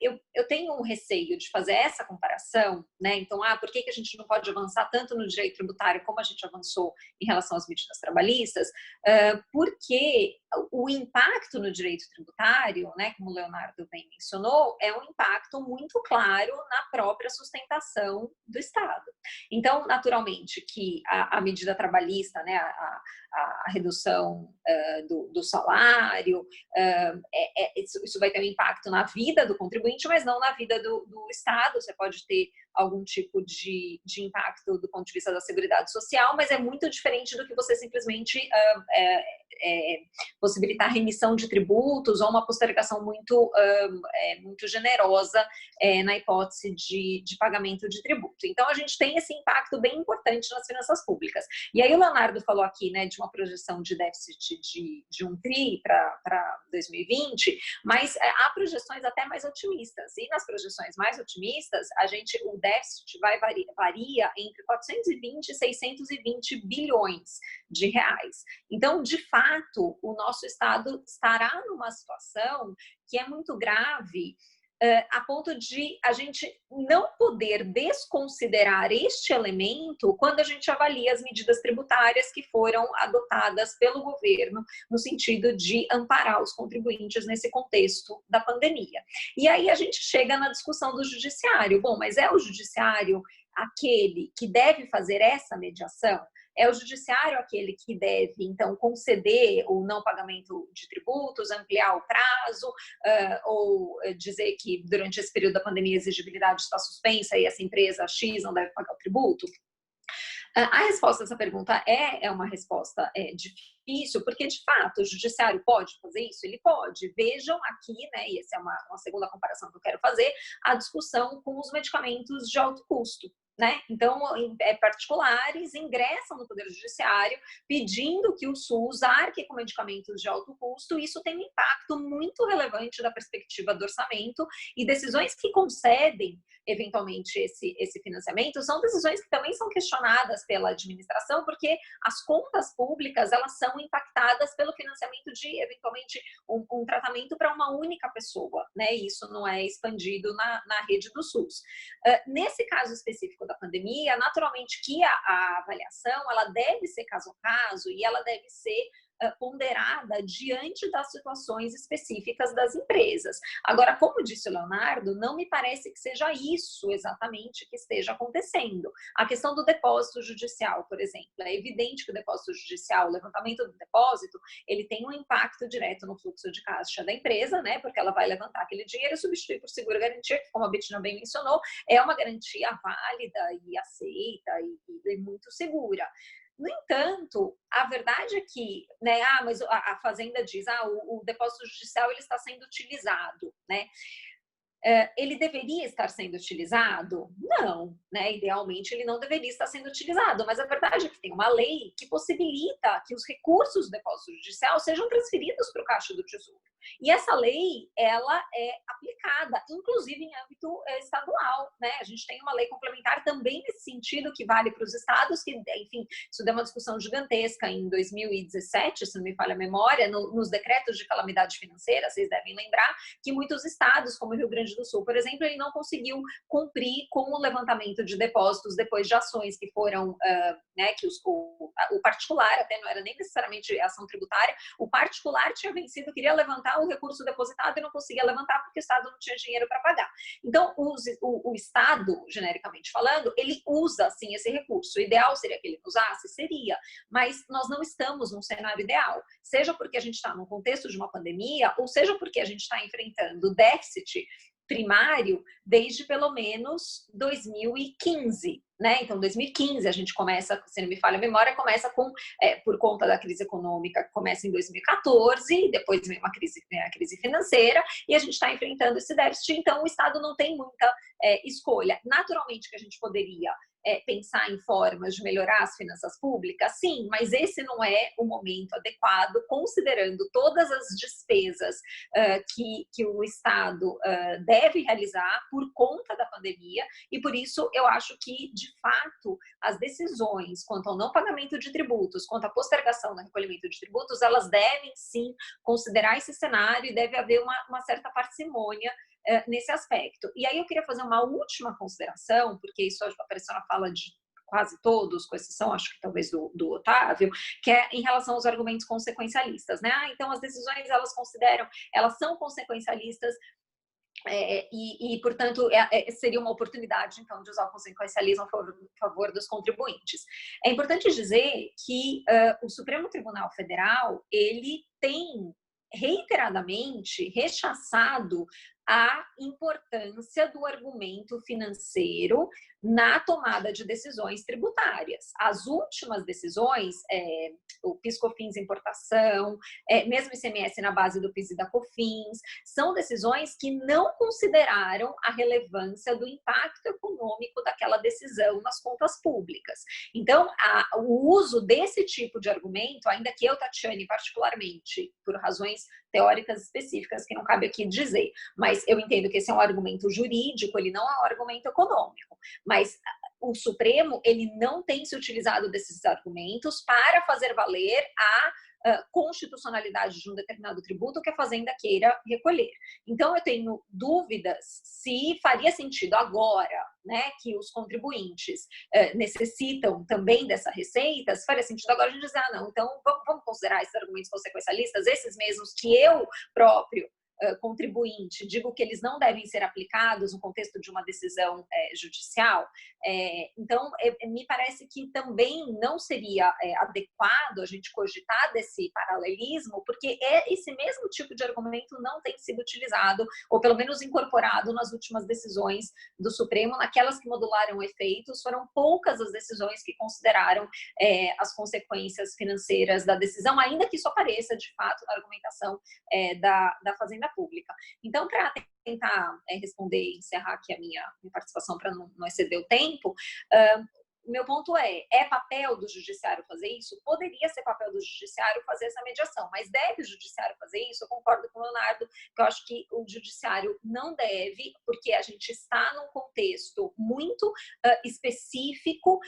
Eu tenho um receio de fazer essa comparação, né? Então, por que a gente não pode avançar tanto no direito tributário como a gente avançou em relação às medidas trabalhistas? Porque o impacto no direito tributário, né, como o Leonardo bem mencionou, é um impacto muito claro na própria sustentação do Estado. Então, naturalmente, que a medida trabalhista, né, a redução do salário, isso vai ter um impacto na vida do contribuinte, mas não na vida do Estado. Você pode ter algum tipo de impacto do ponto de vista da Seguridade Social, mas é muito diferente do que você simplesmente possibilitar remissão de tributos ou uma postergação muito generosa na hipótese de pagamento de tributo. Então, a gente tem esse impacto bem importante nas finanças públicas. E aí o Leonardo falou aqui, né, de uma projeção de déficit de 1 tri para 2020, mas há projeções até mais otimistas. E nas projeções mais otimistas, o déficit varia entre 420 e 620 bilhões de reais. Então, de fato, o nosso Estado estará numa situação que é muito grave a ponto de a gente não poder desconsiderar este elemento quando a gente avalia as medidas tributárias que foram adotadas pelo governo no sentido de amparar os contribuintes nesse contexto da pandemia. E aí a gente chega na discussão do judiciário. Bom, mas é o judiciário aquele que deve fazer essa mediação? É o judiciário aquele que deve, então, conceder o não pagamento de tributos, ampliar o prazo, ou dizer que durante esse período da pandemia a exigibilidade está suspensa e essa empresa X não deve pagar o tributo? A resposta a essa pergunta é uma resposta difícil, porque, de fato, o judiciário pode fazer isso? Ele pode. Vejam aqui, né, e essa é uma segunda comparação que eu quero fazer, a discussão com os medicamentos de alto custo. Né? Então, particulares ingressam no Poder Judiciário pedindo que o SUS arque com medicamentos de alto custo. Isso tem um impacto muito relevante da perspectiva do orçamento, e decisões que concedem, eventualmente, esse financiamento são decisões que também são questionadas pela administração, porque as contas públicas, elas são impactadas pelo financiamento de, eventualmente, um tratamento para uma única pessoa, né? Isso não é expandido na rede do SUS. Nesse caso específico da pandemia, naturalmente que a avaliação, ela deve ser caso a caso, e ela deve ser ponderada diante das situações específicas das empresas. Agora, como disse o Leonardo, não me parece que seja isso exatamente que esteja acontecendo. A questão do depósito judicial, por exemplo, é evidente que o depósito judicial, o levantamento do depósito, ele tem um impacto direto no fluxo de caixa da empresa, né? Porque ela vai levantar aquele dinheiro e substituir por seguro-garantia, que, como a Bettina bem mencionou, é uma garantia válida e aceita e muito segura. No entanto, a verdade é que, né, mas a Fazenda diz, o depósito judicial ele está sendo utilizado, né? Ele deveria estar sendo utilizado? Não, né? Idealmente ele não deveria estar sendo utilizado, mas a verdade é que tem uma lei que possibilita que os recursos do depósito judicial sejam transferidos para o Caixa do Tesouro. E essa lei, ela é aplicada, inclusive em âmbito estadual, né? A gente tem uma lei complementar também nesse sentido, que vale para os estados, que, enfim, isso deu uma discussão gigantesca em 2017, se não me falha a memória, nos decretos de calamidade financeira, vocês devem lembrar, que muitos estados, como o Rio Grande do Sul, por exemplo, ele não conseguiu cumprir com o levantamento de depósitos depois de ações que foram, né, que o particular, até não era nem necessariamente ação tributária, o particular tinha vencido, queria levantar o recurso depositado e não conseguia levantar porque o Estado não tinha dinheiro para pagar. Então, o Estado, genericamente falando, ele usa, sim, esse recurso. O ideal seria que ele usasse? Seria, mas nós não estamos num cenário ideal, seja porque a gente está num contexto de uma pandemia, ou seja porque a gente está enfrentando déficit primário desde pelo menos 2015, né? Então, 2015 a gente começa, se não me falha a memória, começa com, por conta da crise econômica, começa em 2014, depois vem a crise financeira, e a gente está enfrentando esse déficit, então o Estado não tem muita escolha. Naturalmente que a gente poderia pensar em formas de melhorar as finanças públicas, sim, mas esse não é o momento adequado, considerando todas as despesas que o Estado deve realizar por conta da pandemia, e por isso eu acho que, de fato, as decisões quanto ao não pagamento de tributos, quanto à postergação no recolhimento de tributos, elas devem, sim, considerar esse cenário, e deve haver uma certa parcimônia nesse aspecto. E aí eu queria fazer uma última consideração, porque isso apareceu na fala de quase todos, com exceção, acho que talvez do Otávio, que é em relação aos argumentos consequencialistas, né? Então as decisões, elas são consequencialistas, portanto, seria uma oportunidade, então, de usar o consequencialismo a favor dos contribuintes. É importante dizer que o Supremo Tribunal Federal, ele tem reiteradamente rechaçado a importância do argumento financeiro na tomada de decisões tributárias. As últimas decisões, o PIS/COFINS importação, mesmo ICMS na base do PIS e da COFINS, são decisões que não consideraram a relevância do impacto econômico daquela decisão nas contas públicas. Então, o uso desse tipo de argumento, ainda que eu, Tatiane, particularmente, por razões teóricas específicas que não cabe aqui dizer, mas eu entendo que esse é um argumento jurídico, ele não é um argumento econômico. Mas o Supremo ele não tem se utilizado desses argumentos para fazer valer a constitucionalidade de um determinado tributo que a Fazenda queira recolher. Então, eu tenho dúvidas se faria sentido agora, né, que os contribuintes necessitam também dessa receita, se faria sentido agora a gente dizer, não, então vamos considerar esses argumentos consequencialistas, esses mesmos que eu próprio contribuinte, digo que eles não devem ser aplicados no contexto de uma decisão judicial. Então, me parece que também não seria adequado a gente cogitar desse paralelismo, porque esse mesmo tipo de argumento não tem sido utilizado, ou pelo menos incorporado nas últimas decisões do Supremo, naquelas que modularam efeitos. Foram poucas as decisões que consideraram as consequências financeiras da decisão, ainda que isso apareça, de fato, na argumentação da Fazenda Pública. Então, para tentar responder e encerrar aqui a minha participação para não exceder o tempo, meu ponto é papel do judiciário fazer isso? Poderia ser papel do judiciário fazer essa mediação, mas deve o judiciário fazer isso? Eu concordo com o Leonardo, que eu acho que o judiciário não deve, porque a gente está num contexto muito específico,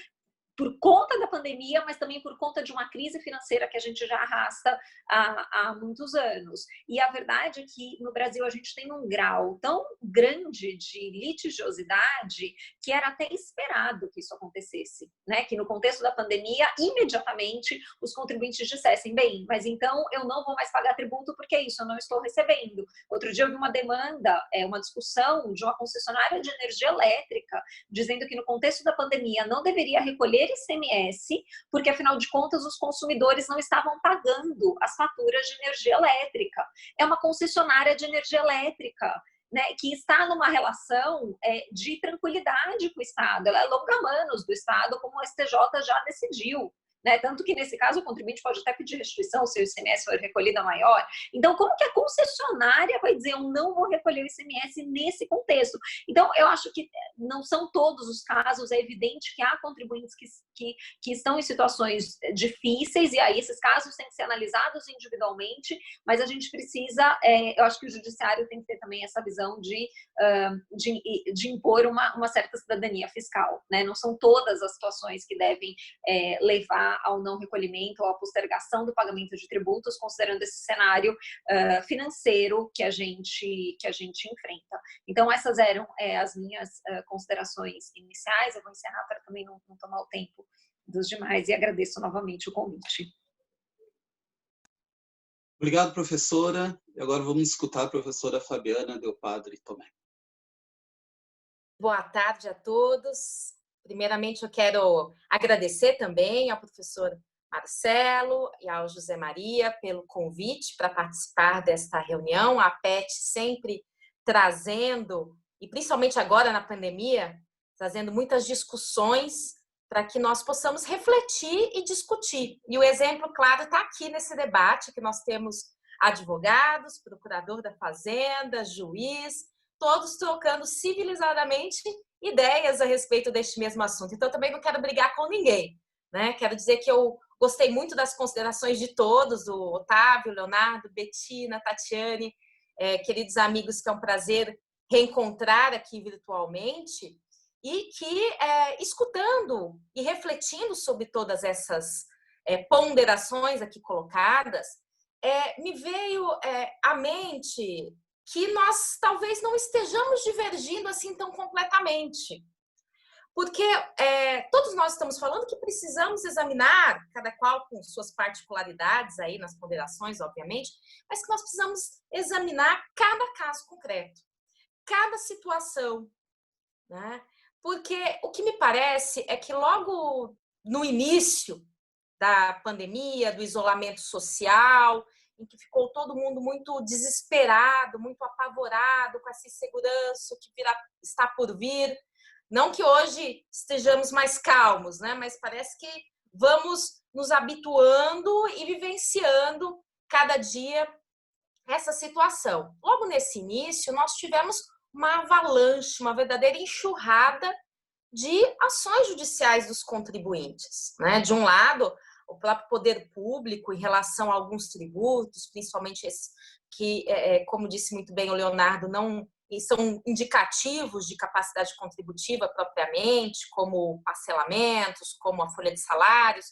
por conta da pandemia, mas também por conta de uma crise financeira que a gente já arrasta há muitos anos. E a verdade é que no Brasil a gente tem um grau tão grande de litigiosidade que era até esperado que isso acontecesse, né? Que no contexto da pandemia, imediatamente os contribuintes dissessem, bem, mas então eu não vou mais pagar tributo porque é isso, eu não estou recebendo. Outro dia eu vi uma demanda, uma discussão de uma concessionária de energia elétrica, dizendo que no contexto da pandemia não deveria recolher ICMS, porque afinal de contas os consumidores não estavam pagando as faturas de energia elétrica. É uma concessionária de energia elétrica, né, que está numa relação de tranquilidade com o Estado. Ela é longa-manos do Estado, como o STJ já decidiu. Né? Tanto que, nesse caso, o contribuinte pode até pedir restituição se o ICMS for recolhido a maior. Então, como que a concessionária vai dizer eu não vou recolher o ICMS nesse contexto? Então, eu acho que não são todos os casos, é evidente que há contribuintes que estão em situações difíceis, e aí esses casos têm que ser analisados individualmente, mas a gente precisa, eu acho que o judiciário tem que ter também essa visão de impor uma certa cidadania fiscal. Né? Não são todas as situações que devem levar ao não recolhimento ou à postergação do pagamento de tributos, considerando esse cenário financeiro que a gente enfrenta. Então, essas eram as minhas considerações iniciais. Eu vou encerrar para também não tomar o tempo dos demais e agradeço novamente o convite. Obrigado, professora. E agora vamos escutar a professora Fabiana Del Padre Tomé. Boa tarde a todos. Primeiramente, eu quero agradecer também ao professor Marcelo e ao José Maria pelo convite para participar desta reunião. A PET sempre trazendo, e principalmente agora na pandemia, trazendo muitas discussões para que nós possamos refletir e discutir. E o exemplo, claro, está aqui nesse debate, que nós temos advogados, procurador da Fazenda, juiz, todos trocando civilizadamente ideias a respeito deste mesmo assunto. Então, eu também não quero brigar com ninguém, né? Quero dizer que eu gostei muito das considerações de todos, do Otávio, Leonardo, Betina, Tatiane, queridos amigos, que é um prazer reencontrar aqui virtualmente, e que, escutando e refletindo sobre todas essas ponderações aqui colocadas, me veio à mente que nós talvez não estejamos divergindo assim tão completamente. Porque todos nós estamos falando que precisamos examinar, cada qual com suas particularidades aí nas ponderações, obviamente, mas que nós precisamos examinar cada caso concreto, cada situação, né? Porque o que me parece é que logo no início da pandemia, do isolamento social, em que ficou todo mundo muito desesperado, muito apavorado com essa insegurança que está por vir. Não que hoje estejamos mais calmos, né? Mas parece que vamos nos habituando e vivenciando cada dia essa situação. Logo nesse início, nós tivemos uma avalanche, uma verdadeira enxurrada de ações judiciais dos contribuintes, né? De um lado, o próprio poder público em relação a alguns tributos, principalmente esses que, como disse muito bem o Leonardo, não e são indicativos de capacidade contributiva propriamente, como parcelamentos, como a folha de salários,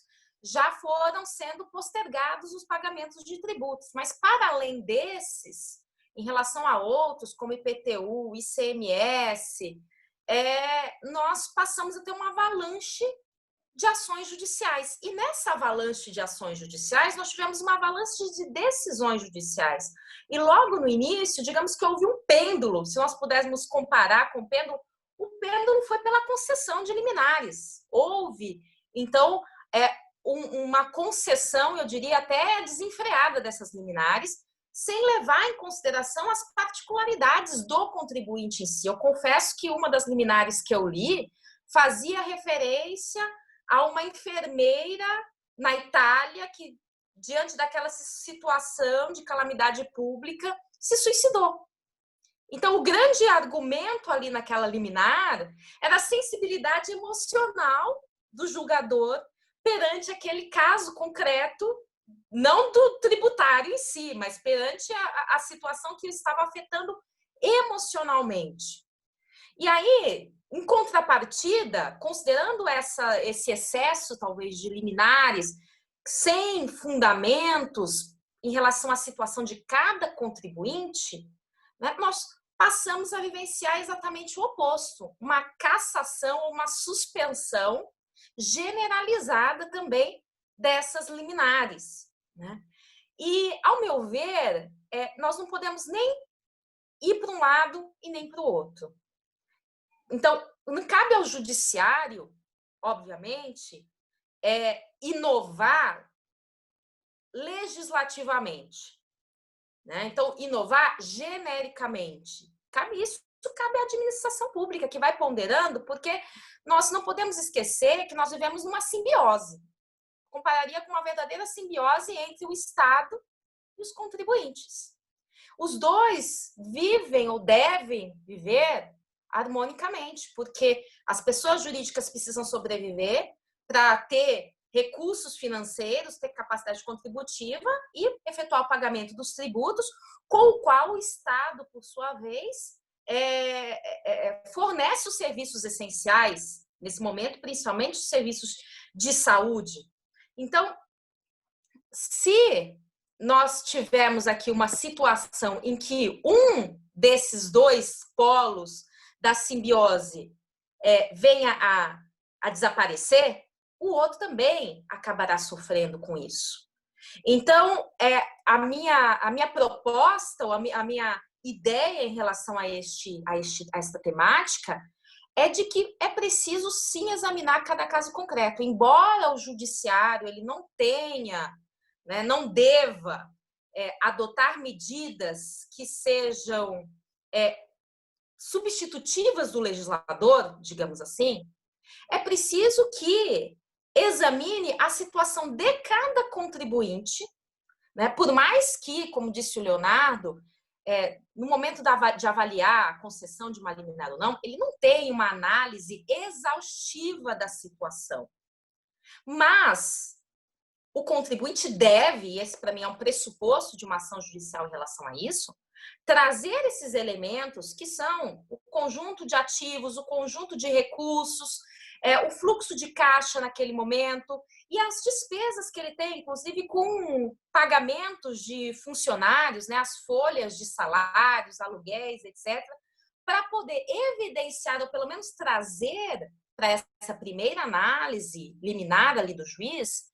já foram sendo postergados os pagamentos de tributos. Mas, para além desses, em relação a outros, como IPTU, ICMS, nós passamos a ter uma avalanche de ações judiciais. E nessa avalanche de ações judiciais, nós tivemos uma avalanche de decisões judiciais. E logo no início, digamos que houve um pêndulo, se nós pudéssemos comparar com o pêndulo foi pela concessão de liminares. Houve, então, uma concessão, eu diria até desenfreada dessas liminares, sem levar em consideração as particularidades do contribuinte em si. Eu confesso que uma das liminares que eu li fazia referência a uma enfermeira na Itália que, diante daquela situação de calamidade pública, se suicidou. Então, o grande argumento ali naquela liminar era a sensibilidade emocional do julgador perante aquele caso concreto, não do tributário em si, mas perante a situação que estava afetando emocionalmente. E aí, em contrapartida, considerando esse excesso, talvez, de liminares, sem fundamentos em relação à situação de cada contribuinte, né, nós passamos a vivenciar exatamente o oposto, uma cassação, uma suspensão generalizada também dessas liminares, né? E, ao meu ver, nós não podemos nem ir para um lado e nem para o outro. Então, não cabe ao judiciário, obviamente, inovar legislativamente, né? Então, inovar genericamente. Cabe à administração pública, que vai ponderando, porque nós não podemos esquecer que nós vivemos numa simbiose. Compararia com uma verdadeira simbiose entre o Estado e os contribuintes. Os dois vivem ou devem viver harmonicamente, porque as pessoas jurídicas precisam sobreviver para ter recursos financeiros, ter capacidade contributiva e efetuar o pagamento dos tributos, com o qual o Estado, por sua vez, fornece os serviços essenciais, nesse momento, principalmente os serviços de saúde. Então, se nós tivermos aqui uma situação em que um desses dois polos da simbiose venha a desaparecer, o outro também acabará sofrendo com isso. Então, a minha proposta, ou a minha ideia em relação a esta temática é de que é preciso sim examinar cada caso concreto. Embora o judiciário ele não tenha, né, não deva adotar medidas que sejam substitutivas do legislador, digamos assim, é preciso que examine a situação de cada contribuinte, né? Por mais que, como disse o Leonardo, no momento de avaliar a concessão de uma liminar ou não, ele não tem uma análise exaustiva da situação. Mas o contribuinte deve, e esse para mim é um pressuposto de uma ação judicial em relação a isso, trazer esses elementos que são o conjunto de ativos, o conjunto de recursos, o fluxo de caixa naquele momento e as despesas que ele tem, inclusive com pagamentos de funcionários, né, as folhas de salários, aluguéis, etc., para poder evidenciar, ou pelo menos trazer para essa primeira análise liminar ali do juiz,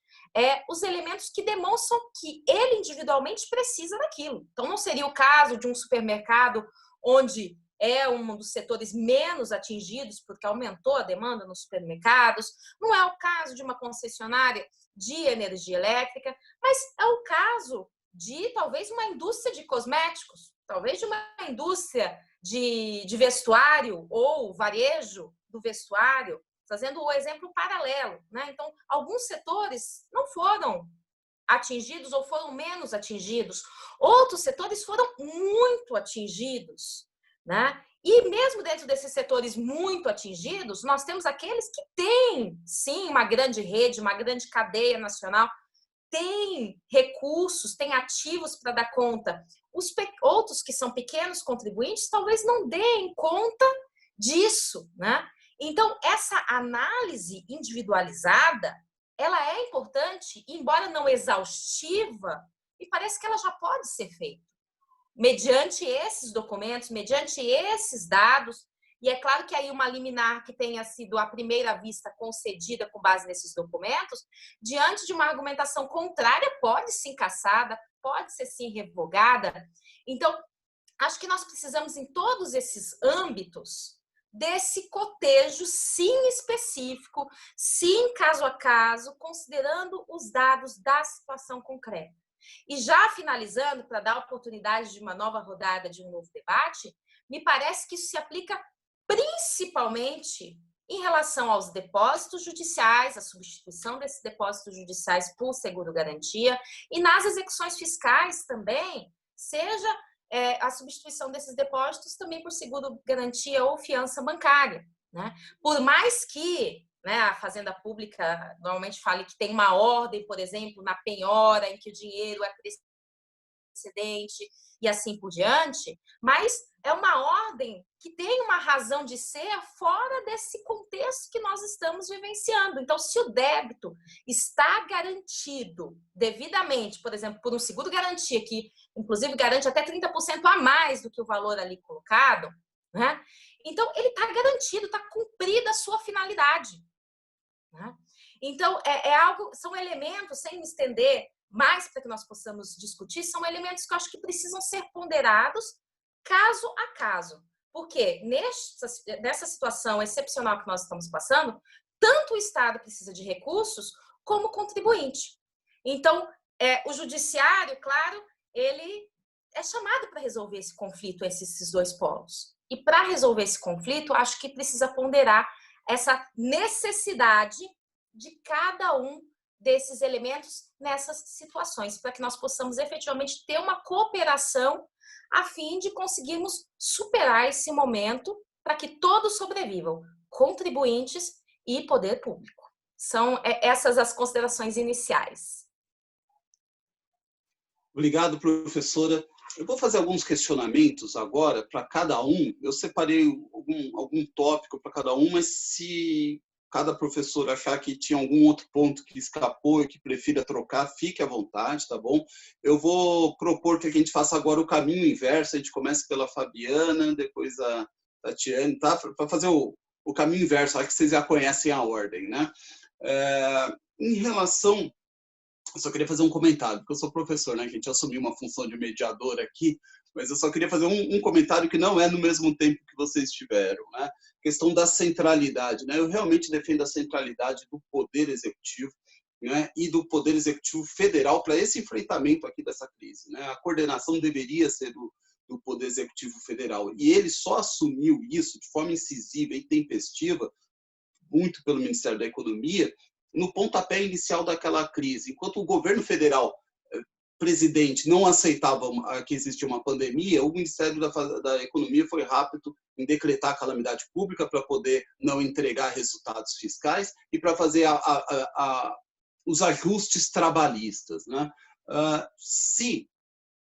os elementos que demonstram que ele individualmente precisa daquilo. Então, não seria o caso de um supermercado onde é um dos setores menos atingidos, porque aumentou a demanda nos supermercados. Não é o caso de uma concessionária de energia elétrica, mas é o caso de, talvez, uma indústria de cosméticos, talvez de uma indústria de vestuário ou varejo do vestuário, fazendo o exemplo paralelo, né? Então, alguns setores não foram atingidos ou foram menos atingidos. Outros setores foram muito atingidos, né? E mesmo dentro desses setores muito atingidos, nós temos aqueles que têm, sim, uma grande rede, uma grande cadeia nacional, tem recursos, tem ativos para dar conta. Os outros que são pequenos contribuintes talvez não deem conta disso, né? Então, essa análise individualizada, ela é importante, embora não exaustiva, e parece que ela já pode ser feita mediante esses documentos, mediante esses dados. E é claro que aí uma liminar que tenha sido à primeira vista concedida com base nesses documentos, diante de uma argumentação contrária, pode ser cassada, pode ser sim revogada. Então, acho que nós precisamos, em todos esses âmbitos, desse cotejo, sim, específico, sim, caso a caso, considerando os dados da situação concreta. E já finalizando, para dar oportunidade de uma nova rodada, de um novo debate, me parece que isso se aplica principalmente em relação aos depósitos judiciais, a substituição desses depósitos judiciais por seguro-garantia, e nas execuções fiscais também, seja a substituição desses depósitos também por seguro-garantia ou fiança bancária, né? Por mais que, né, a Fazenda Pública normalmente fale que tem uma ordem, por exemplo, na penhora, em que o dinheiro é precedente e assim por diante, mas é uma ordem que tem uma razão de ser fora desse contexto que nós estamos vivenciando. Então, se o débito está garantido devidamente, por exemplo, por um seguro-garantia, que inclusive garante até 30% a mais do que o valor ali colocado, né? Então, ele está garantido, está cumprida a sua finalidade. Né? Então, são elementos, sem me estender mais para que nós possamos discutir, são elementos que eu acho que precisam ser ponderados caso a caso. Porque nessa situação excepcional que nós estamos passando, tanto o Estado precisa de recursos como o contribuinte. Então, o judiciário, claro, ele é chamado para resolver esse conflito entre esses dois polos. E para resolver esse conflito, acho que precisa ponderar essa necessidade de cada um desses elementos nessas situações, para que nós possamos efetivamente ter uma cooperação a fim de conseguirmos superar esse momento para que todos sobrevivam, contribuintes e poder público. São essas as considerações iniciais. Obrigado, professora. Eu vou fazer alguns questionamentos agora para cada um. Eu separei algum tópico para cada um, mas se cada professor achar que tinha algum outro ponto que escapou e que prefira trocar, fique à vontade, tá bom? Eu vou propor que a gente faça agora o caminho inverso. A gente começa pela Fabiana, depois a Tatiane, tá? Para fazer o caminho inverso, acho que vocês já conhecem a ordem, né? Em relação... Eu só queria fazer um comentário, porque eu sou professor, né? A gente assumiu uma função de mediador aqui, mas eu só queria fazer um comentário que não é no mesmo tempo que vocês tiveram, né? Questão da centralidade, né? Eu realmente defendo a centralidade do Poder Executivo, né? E do Poder Executivo Federal para esse enfrentamento aqui dessa crise, né? A coordenação deveria ser do Poder Executivo Federal, e ele só assumiu isso de forma incisiva e tempestiva, muito pelo Ministério da Economia, no pontapé inicial daquela crise. Enquanto o governo federal, presidente, não aceitava que existia uma pandemia, o Ministério da Economia foi rápido em decretar a calamidade pública para poder não entregar resultados fiscais e para fazer os ajustes trabalhistas, né? Se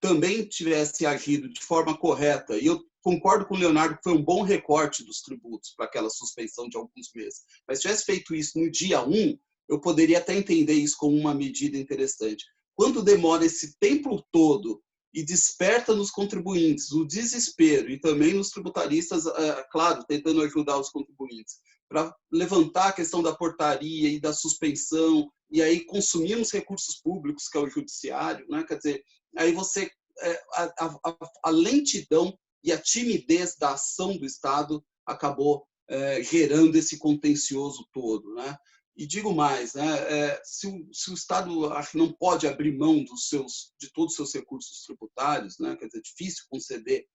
também tivesse agido de forma correta, e eu concordo com o Leonardo que foi um bom recorte dos tributos para aquela suspensão de alguns meses, mas se tivesse feito isso no dia 1, eu poderia até entender isso como uma medida interessante. Quando demora esse tempo todo e desperta nos contribuintes o desespero, e também nos tributaristas, claro, tentando ajudar os contribuintes, para levantar a questão da portaria e da suspensão, e aí consumimos recursos públicos, que é o judiciário, né? Quer dizer, aí você... a lentidão e a timidez da ação do Estado acabou gerando esse contencioso todo, né? E digo mais, né? Se o Estado acho que não pode abrir mão de todos os seus recursos tributários, né? Quer dizer, é difícil conceder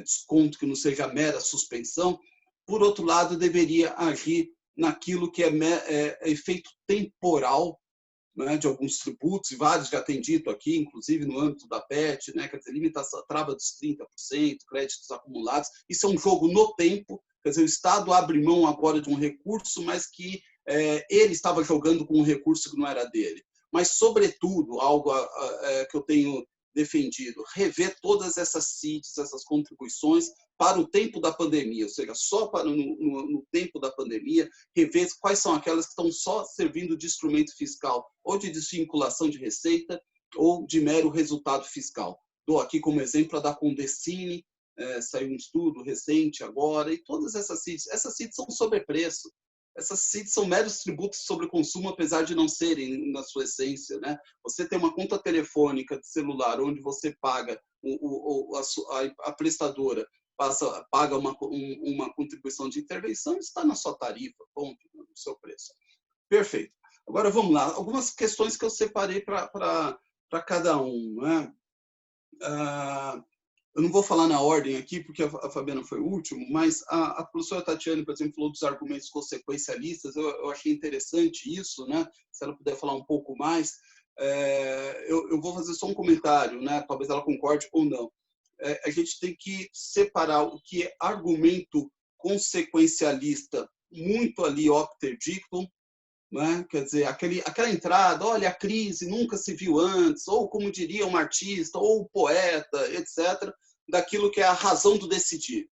desconto que não seja mera suspensão, por outro lado, deveria agir naquilo que é efeito temporal, né, de alguns tributos, e vários já têm dito aqui, inclusive no âmbito da PET, né, quer dizer, limitação, trava dos 30%, créditos acumulados. Isso é um jogo no tempo, quer dizer, o Estado abre mão agora de um recurso, mas que ele estava jogando com um recurso que não era dele. mas, sobretudo, algo que eu tenho defendido, rever todas essas CIDs, essas contribuições para o tempo da pandemia, ou seja, só para no tempo da pandemia, rever quais são aquelas que estão só servindo de instrumento fiscal, ou de desvinculação de receita, ou de mero resultado fiscal. Dou aqui como exemplo a da Condecine, saiu um estudo recente agora, e todas essas CIDs são sobrepreço. Essas CIDs são meros tributos sobre o consumo, apesar de não serem na sua essência, né? Você tem uma conta telefônica de celular onde você paga a prestadora paga uma contribuição de intervenção, está na sua tarifa, ponto, no seu preço. Perfeito. Agora vamos lá, algumas questões que eu separei para cada um, né? Eu não vou falar na ordem aqui, porque a Fabiana foi o último, mas a professora Tatiana, por exemplo, falou dos argumentos consequencialistas. Eu achei interessante isso, né? Se ela puder falar um pouco mais. Eu vou fazer só um comentário, né? Talvez ela concorde ou não. A gente tem que separar o que é argumento consequencialista, muito ali opter dictum, né? Quer dizer, aquela entrada, olha, a crise nunca se viu antes, ou como diria um artista, ou um poeta, etc., daquilo que é a razão do decidir.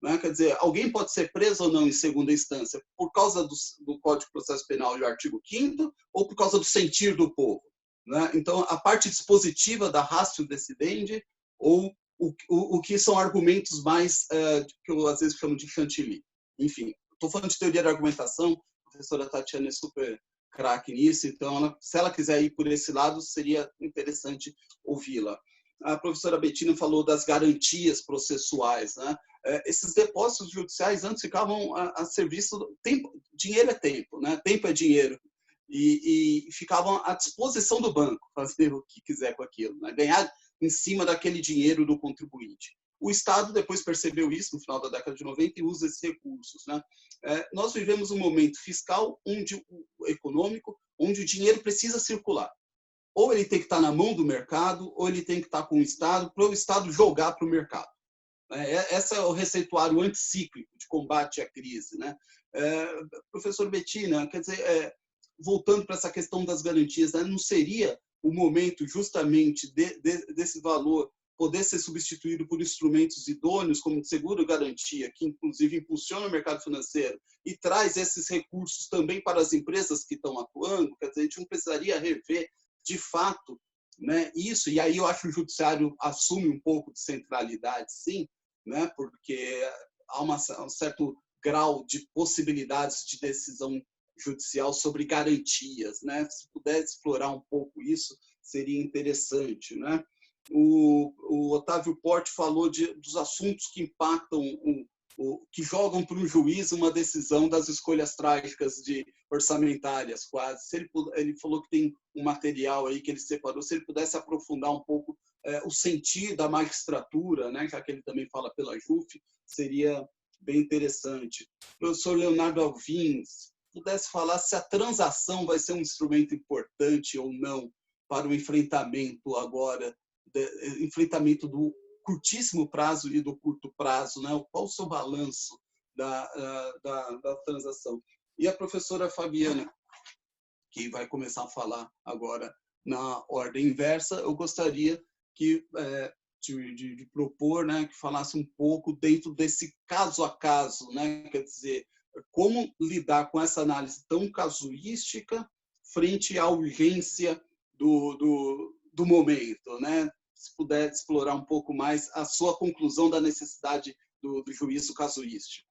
Né? Quer dizer, alguém pode ser preso ou não em segunda instância por causa do Código de Processo Penal e o artigo 5º, ou por causa do sentir do povo. Né? Então, a parte dispositiva da ratio decidendi, ou o que são argumentos mais, que eu às vezes chamo de chantilly. Enfim, estou falando de teoria da argumentação, a professora Tatiana é super craque nisso, então, se ela quiser ir por esse lado, seria interessante ouvi-la. A professora Bettina falou das garantias processuais, né? Esses depósitos judiciais antes ficavam a serviço do tempo. Dinheiro é tempo, né? Tempo é dinheiro. E ficavam à disposição do banco, fazer o que quiser com aquilo, né? Ganhar em cima daquele dinheiro do contribuinte. O Estado depois percebeu isso no final da década de 90 e usa esses recursos, né? Nós vivemos um momento fiscal, econômico, onde o dinheiro precisa circular. Ou ele tem que estar na mão do mercado, ou ele tem que estar com o Estado, para o Estado jogar para o mercado. Esse é o receituário anticíclico de combate à crise, né? Professor Bettina, quer dizer, voltando para essa questão das garantias, né? Não seria o momento justamente desse valor poder ser substituído por instrumentos idôneos, como de seguro-garantia, que inclusive impulsiona o mercado financeiro e traz esses recursos também para as empresas que estão atuando? Quer dizer, a gente não precisaria rever, de fato, né, isso, e aí eu acho que o judiciário assume um pouco de centralidade, sim, né, porque há um certo grau de possibilidades de decisão judicial sobre garantias, né? Se pudesse explorar um pouco isso, seria interessante, né? O Otávio Porte falou dos assuntos que impactam, que jogam para o juiz uma decisão das escolhas trágicas orçamentárias, quase. Ele falou que tem um material aí que ele separou, se ele pudesse aprofundar um pouco o sentido da magistratura, né? Já que ele também fala pela JUF, seria bem interessante. O professor Leonardo Alvim, pudesse falar se a transação vai ser um instrumento importante ou não para o enfrentamento agora, enfrentamento do curtíssimo prazo e do curto prazo, né? Qual o seu balanço da transação? E a professora Fabiana, que vai começar a falar agora na ordem inversa, eu gostaria de propor, né, que falasse um pouco dentro desse caso a caso, né? Quer dizer, como lidar com essa análise tão casuística frente à urgência do momento, né? Se puder explorar um pouco mais a sua conclusão da necessidade do juízo casuístico.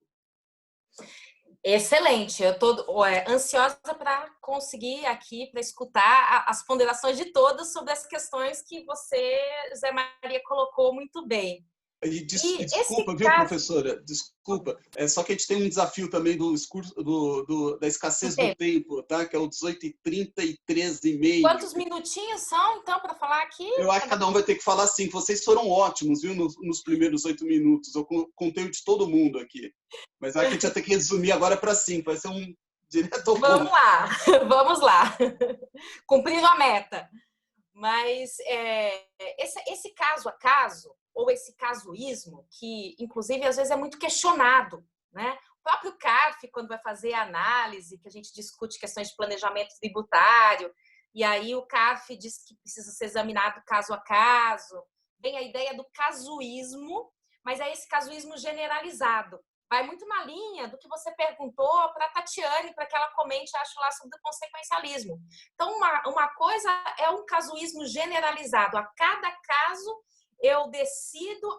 Excelente, eu estou ansiosa para conseguir aqui, para escutar as ponderações de todos sobre as questões que você, Zé Maria, colocou muito bem. Desculpa, viu, professora? Desculpa. Só que a gente tem um desafio também da escassez do tempo, tá? Que é o 18h30 e 13h30. Quantos minutinhos são, então, para falar aqui? Eu acho que cada um vai ter que falar 5. Vocês foram ótimos, viu, nos primeiros 8 minutos. Eu contei o de todo mundo aqui. Mas acho que a gente vai ter que resumir agora para 5. Vai ser um direto ao ponto. Vamos lá, vamos lá. Cumprindo a meta. Mas esse caso a caso, ou esse casuísmo, que inclusive às vezes é muito questionado, né? O próprio CARF, quando vai fazer a análise, que a gente discute questões de planejamento tributário, e aí o CARF diz que precisa ser examinado caso a caso. Vem a ideia do casuísmo, mas é esse casuísmo generalizado. Vai muito na linha do que você perguntou para a Tatiane, para que ela comente, acho lá, sobre o consequencialismo. Então, uma coisa é um casuísmo generalizado. A cada caso, eu decido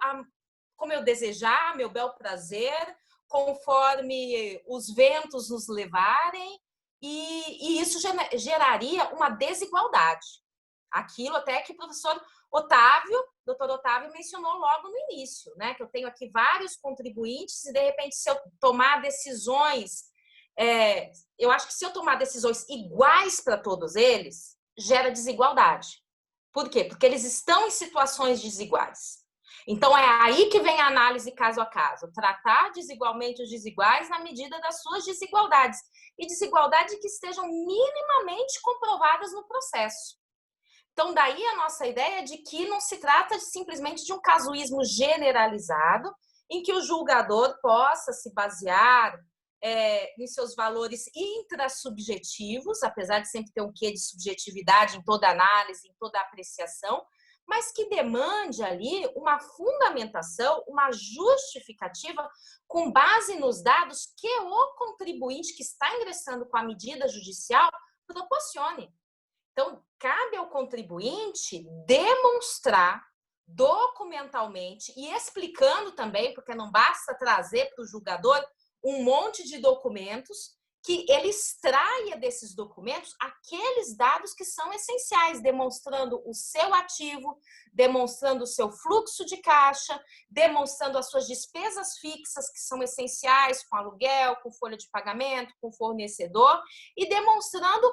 como eu desejar, a meu bel prazer, conforme os ventos nos levarem, e isso geraria uma desigualdade. Aquilo até que o professor doutor Otávio mencionou logo no início, né? Que eu tenho aqui vários contribuintes e, de repente, se eu tomar decisões, eu acho que se eu tomar decisões iguais para todos eles, gera desigualdade. Por quê? Porque eles estão em situações desiguais. Então, é aí que vem a análise caso a caso. Tratar desigualmente os desiguais na medida das suas desigualdades. E desigualdades que estejam minimamente comprovadas no processo. Então, daí a nossa ideia de que não se trata simplesmente de um casuísmo generalizado, em que o julgador possa se basear em seus valores intrasubjetivos, apesar de sempre ter um quê de subjetividade em toda análise, em toda apreciação, mas que demande ali uma fundamentação, uma justificativa com base nos dados que o contribuinte que está ingressando com a medida judicial proporcione. Então, cabe ao contribuinte demonstrar documentalmente e explicando também, porque não basta trazer para o julgador um monte de documentos, que ele extraia desses documentos aqueles dados que são essenciais, demonstrando o seu ativo, demonstrando o seu fluxo de caixa, demonstrando as suas despesas fixas, que são essenciais, com aluguel, com folha de pagamento, com fornecedor, e demonstrando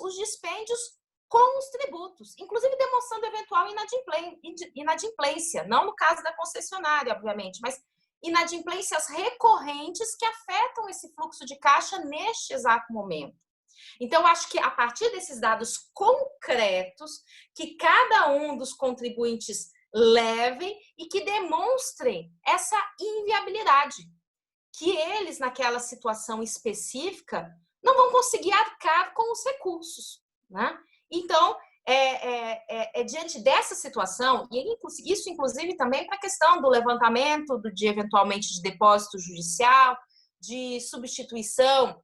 os dispêndios com os tributos, inclusive demonstrando eventual inadimplência, não no caso da concessionária, obviamente, mas inadimplências recorrentes que afetam esse fluxo de caixa neste exato momento. Então, acho que a partir desses dados concretos, que cada um dos contribuintes levem e que demonstrem essa inviabilidade, que eles, naquela situação específica, não vão conseguir arcar com os recursos, né? Então, diante dessa situação, e isso inclusive também para a questão do levantamento eventualmente de depósito judicial, de substituição,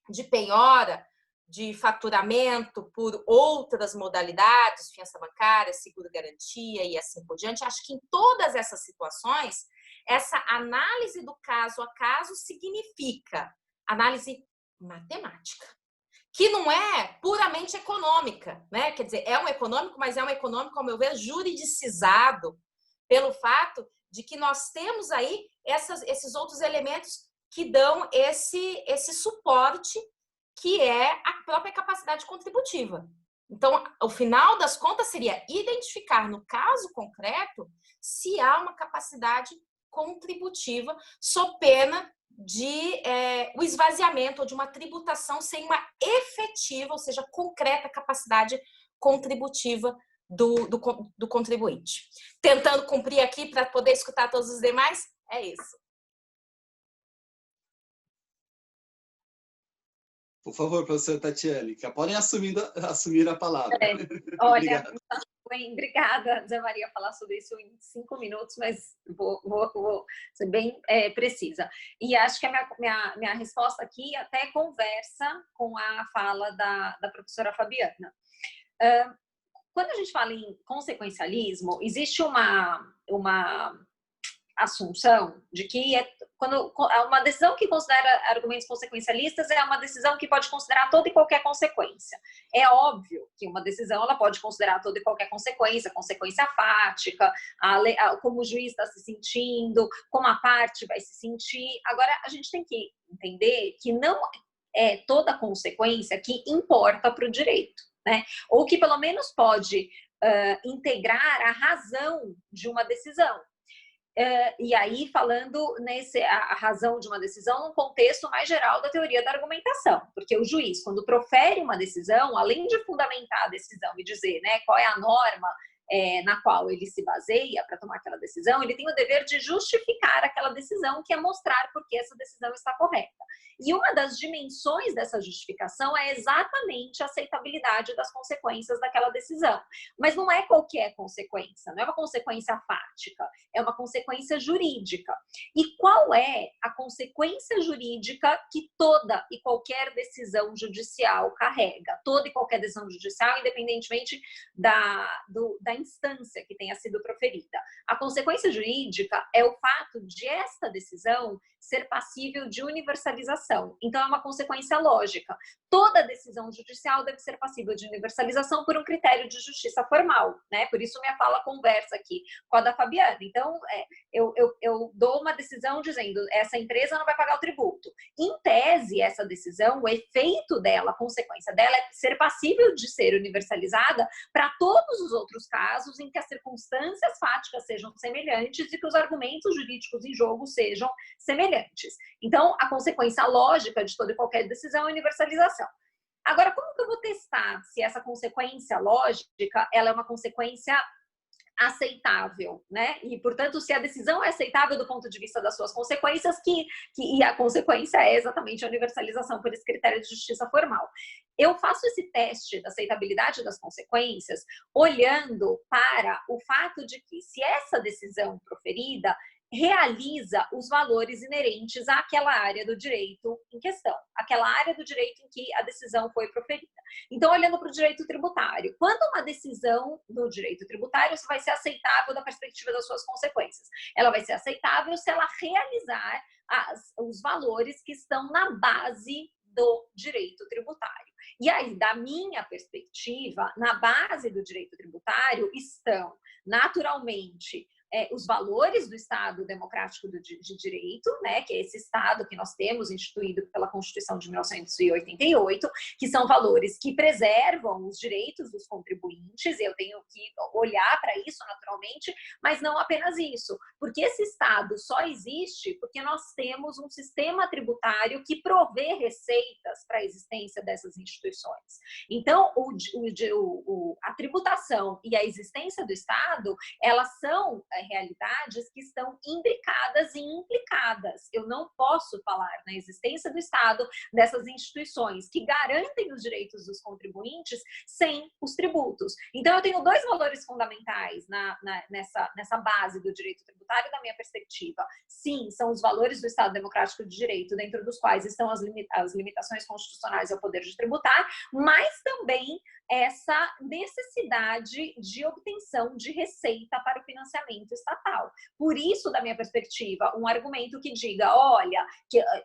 de penhora, de faturamento por outras modalidades, fiança bancária, seguro-garantia e assim por diante. Acho que em todas essas situações, essa análise do caso a caso significa análise matemática, que não é puramente econômica, né? Quer dizer, é um econômico, mas é um econômico, ao meu ver, juridicizado pelo fato de que nós temos aí esses outros elementos que dão esse suporte, que é a própria capacidade contributiva. Então, o final das contas seria identificar, no caso concreto, se há uma capacidade contributiva, sob pena de o esvaziamento ou de uma tributação sem uma efetiva, ou seja, concreta capacidade contributiva do contribuinte. Tentando cumprir aqui para poder escutar todos os demais, é isso. Por favor, professora Tatiane, que podem assumir a palavra. Olha, obrigada, Zé Maria, falar sobre isso em 5 minutos, mas vou ser bem precisa. E acho que a minha resposta aqui até conversa com a fala da professora Fabiana. Quando a gente fala em consequencialismo, existe uma assunção de que quando uma decisão que considera argumentos consequencialistas é uma decisão que pode considerar toda e qualquer consequência. É óbvio que uma decisão ela pode considerar toda e qualquer consequência fática, como o juiz está se sentindo, como a parte vai se sentir. Agora, a gente tem que entender que não é toda consequência que importa para o direito, né? Ou que pelo menos pode integrar a razão de uma decisão. E aí falando a razão de uma decisão num contexto mais geral da teoria da argumentação, porque o juiz, quando profere uma decisão, além de fundamentar a decisão e dizer, né, qual é a norma na qual ele se baseia para tomar aquela decisão, ele tem o dever de justificar aquela decisão, que é mostrar por que essa decisão está correta. E uma das dimensões dessa justificação é exatamente a aceitabilidade das consequências daquela decisão. Mas não é qualquer consequência, não é uma consequência fática, é uma consequência jurídica. E qual é a consequência jurídica que toda e qualquer decisão judicial carrega? Toda e qualquer decisão judicial, independentemente da instância que tenha sido proferida. A consequência jurídica é o fato de esta decisão ser passível de universalização. Então, é uma consequência lógica. Toda decisão judicial deve ser passível de universalização por um critério de justiça formal, né? Por isso minha fala conversa aqui com a da Fabiana. Então, eu dou uma decisão dizendo essa empresa não vai pagar o tributo. Em tese, essa decisão, o efeito dela, a consequência dela é ser passível de ser universalizada para todos os outros casos em que as circunstâncias fáticas sejam semelhantes e que os argumentos jurídicos em jogo sejam semelhantes. Então, a consequência lógica de toda e qualquer decisão é a universalização. Agora, como que eu vou testar se essa consequência lógica ela é uma consequência aceitável, né? E, portanto, se a decisão é aceitável do ponto de vista das suas consequências, e a consequência é exatamente a universalização por esse critério de justiça formal. Eu faço esse teste da aceitabilidade das consequências olhando para o fato de que, se essa decisão proferida realiza os valores inerentes àquela área do direito em questão, aquela área do direito em que a decisão foi proferida. Então, olhando para o direito tributário, quando uma decisão no direito tributário vai ser aceitável da perspectiva das suas consequências? Ela vai ser aceitável se ela realizar os valores que estão na base do direito tributário. E aí, da minha perspectiva, na base do direito tributário estão, naturalmente, os valores do Estado democrático de direito, né, que é esse Estado que nós temos instituído pela Constituição de 1988, que são valores que preservam os direitos dos contribuintes. Eu tenho que olhar para isso naturalmente, mas não apenas isso, porque esse Estado só existe porque nós temos um sistema tributário que provê receitas para a existência dessas instituições. Então, a tributação e a existência do Estado, elas são realidades que estão imbricadas e implicadas. Eu não posso falar na existência do Estado, dessas instituições que garantem os direitos dos contribuintes, sem os tributos. Então, eu tenho dois valores fundamentais nessa base do direito tributário, da minha perspectiva. Sim, são os valores do Estado democrático de direito, dentro dos quais estão as limitações constitucionais ao poder de tributar, mas também essa necessidade de obtenção de receita para o financiamento estatal. Por isso, da minha perspectiva, um argumento que diga, olha,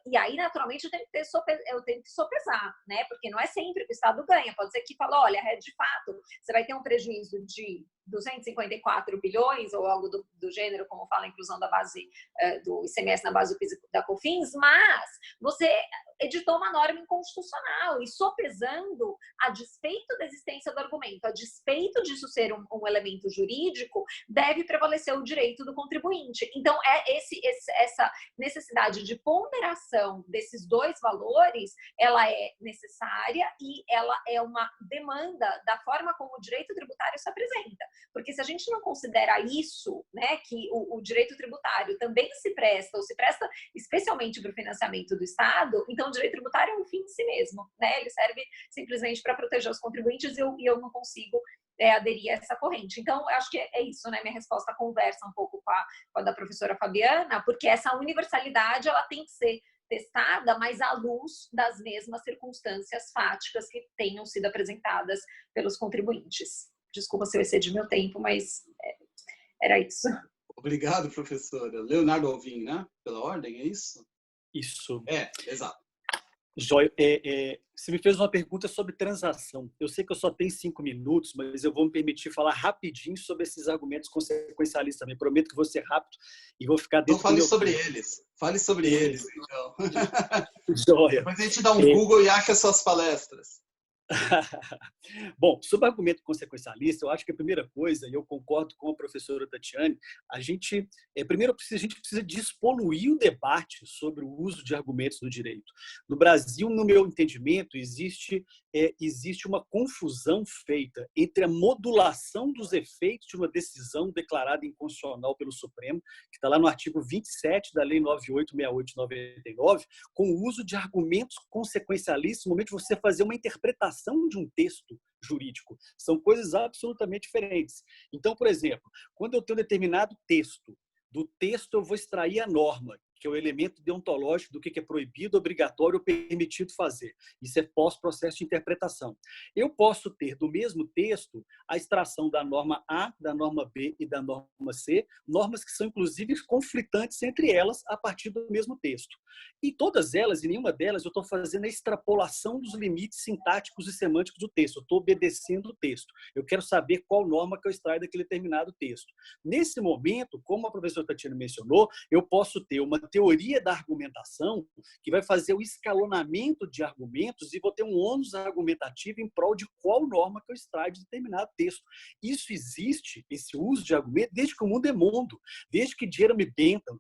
e aí naturalmente eu tenho que sopesar, né? Porque não é sempre que o Estado ganha, pode ser que fale, olha, de fato, você vai ter um prejuízo de 254 bilhões, ou algo do gênero, como fala a inclusão da base do ICMS na base do PIS e da COFINS, mas você editou uma norma inconstitucional e sopesando, a despeito da existência do argumento, a despeito disso ser um elemento jurídico, deve prevalecer o direito do contribuinte. Então, essa necessidade de ponderação desses dois valores, ela é necessária e ela é uma demanda da forma como o direito tributário se apresenta. Porque se a gente não considera isso, né, que o direito tributário também se presta, ou se presta especialmente para o financiamento do Estado, então o direito tributário é um fim em si mesmo, né? Ele serve simplesmente para proteger os contribuintes e eu não consigo aderir a essa corrente. Então, eu acho que é isso, né? Minha resposta conversa um pouco com a da professora Fabiana, porque essa universalidade ela tem que ser testada, mas à luz das mesmas circunstâncias fáticas que tenham sido apresentadas pelos contribuintes. Desculpa se eu excedi meu tempo, mas era isso. Obrigado, professora. Leonardo Alvim, né? Pela ordem, é isso? Isso. Exato. Joia, você me fez uma pergunta sobre transação. Eu sei que eu só tenho 5 minutos, mas eu vou me permitir falar rapidinho sobre esses argumentos consequencialistas também. Prometo que vou ser rápido e vou ficar dentro do meu tempo. Fale sobre eles, então. Joia. Depois a gente dá um Google e acha suas palestras. Bom, sobre o argumento consequencialista, eu acho que a primeira coisa, e eu concordo com a professora Tatiane, a gente precisa despoluir o debate sobre o uso de argumentos no direito. No Brasil, no meu entendimento, existe uma confusão feita entre a modulação dos efeitos de uma decisão declarada inconstitucional pelo Supremo, que está lá no artigo 27 da Lei 9868/99, com o uso de argumentos consequencialistas no momento de você fazer uma interpretação de um texto jurídico. São coisas absolutamente diferentes. Então, por exemplo, quando eu tenho um determinado texto, do texto eu vou extrair a norma, que é o elemento deontológico do que é proibido, obrigatório ou permitido fazer. Isso é pós-processo de interpretação. Eu posso ter, do mesmo texto, a extração da norma A, da norma B e da norma C, normas que são, inclusive, conflitantes entre elas a partir do mesmo texto. E todas elas, e nenhuma delas, eu estou fazendo a extrapolação dos limites sintáticos e semânticos do texto. Eu estou obedecendo o texto. Eu quero saber qual norma que eu extraio daquele determinado texto. Nesse momento, como a professora Tatiana mencionou, eu posso ter uma teoria da argumentação que vai fazer o escalonamento de argumentos e vou ter um ônus argumentativo em prol de qual norma que eu extraio de determinado texto. Isso existe, esse uso de argumento, desde que o mundo é mundo. Desde que Jeremy Bentham,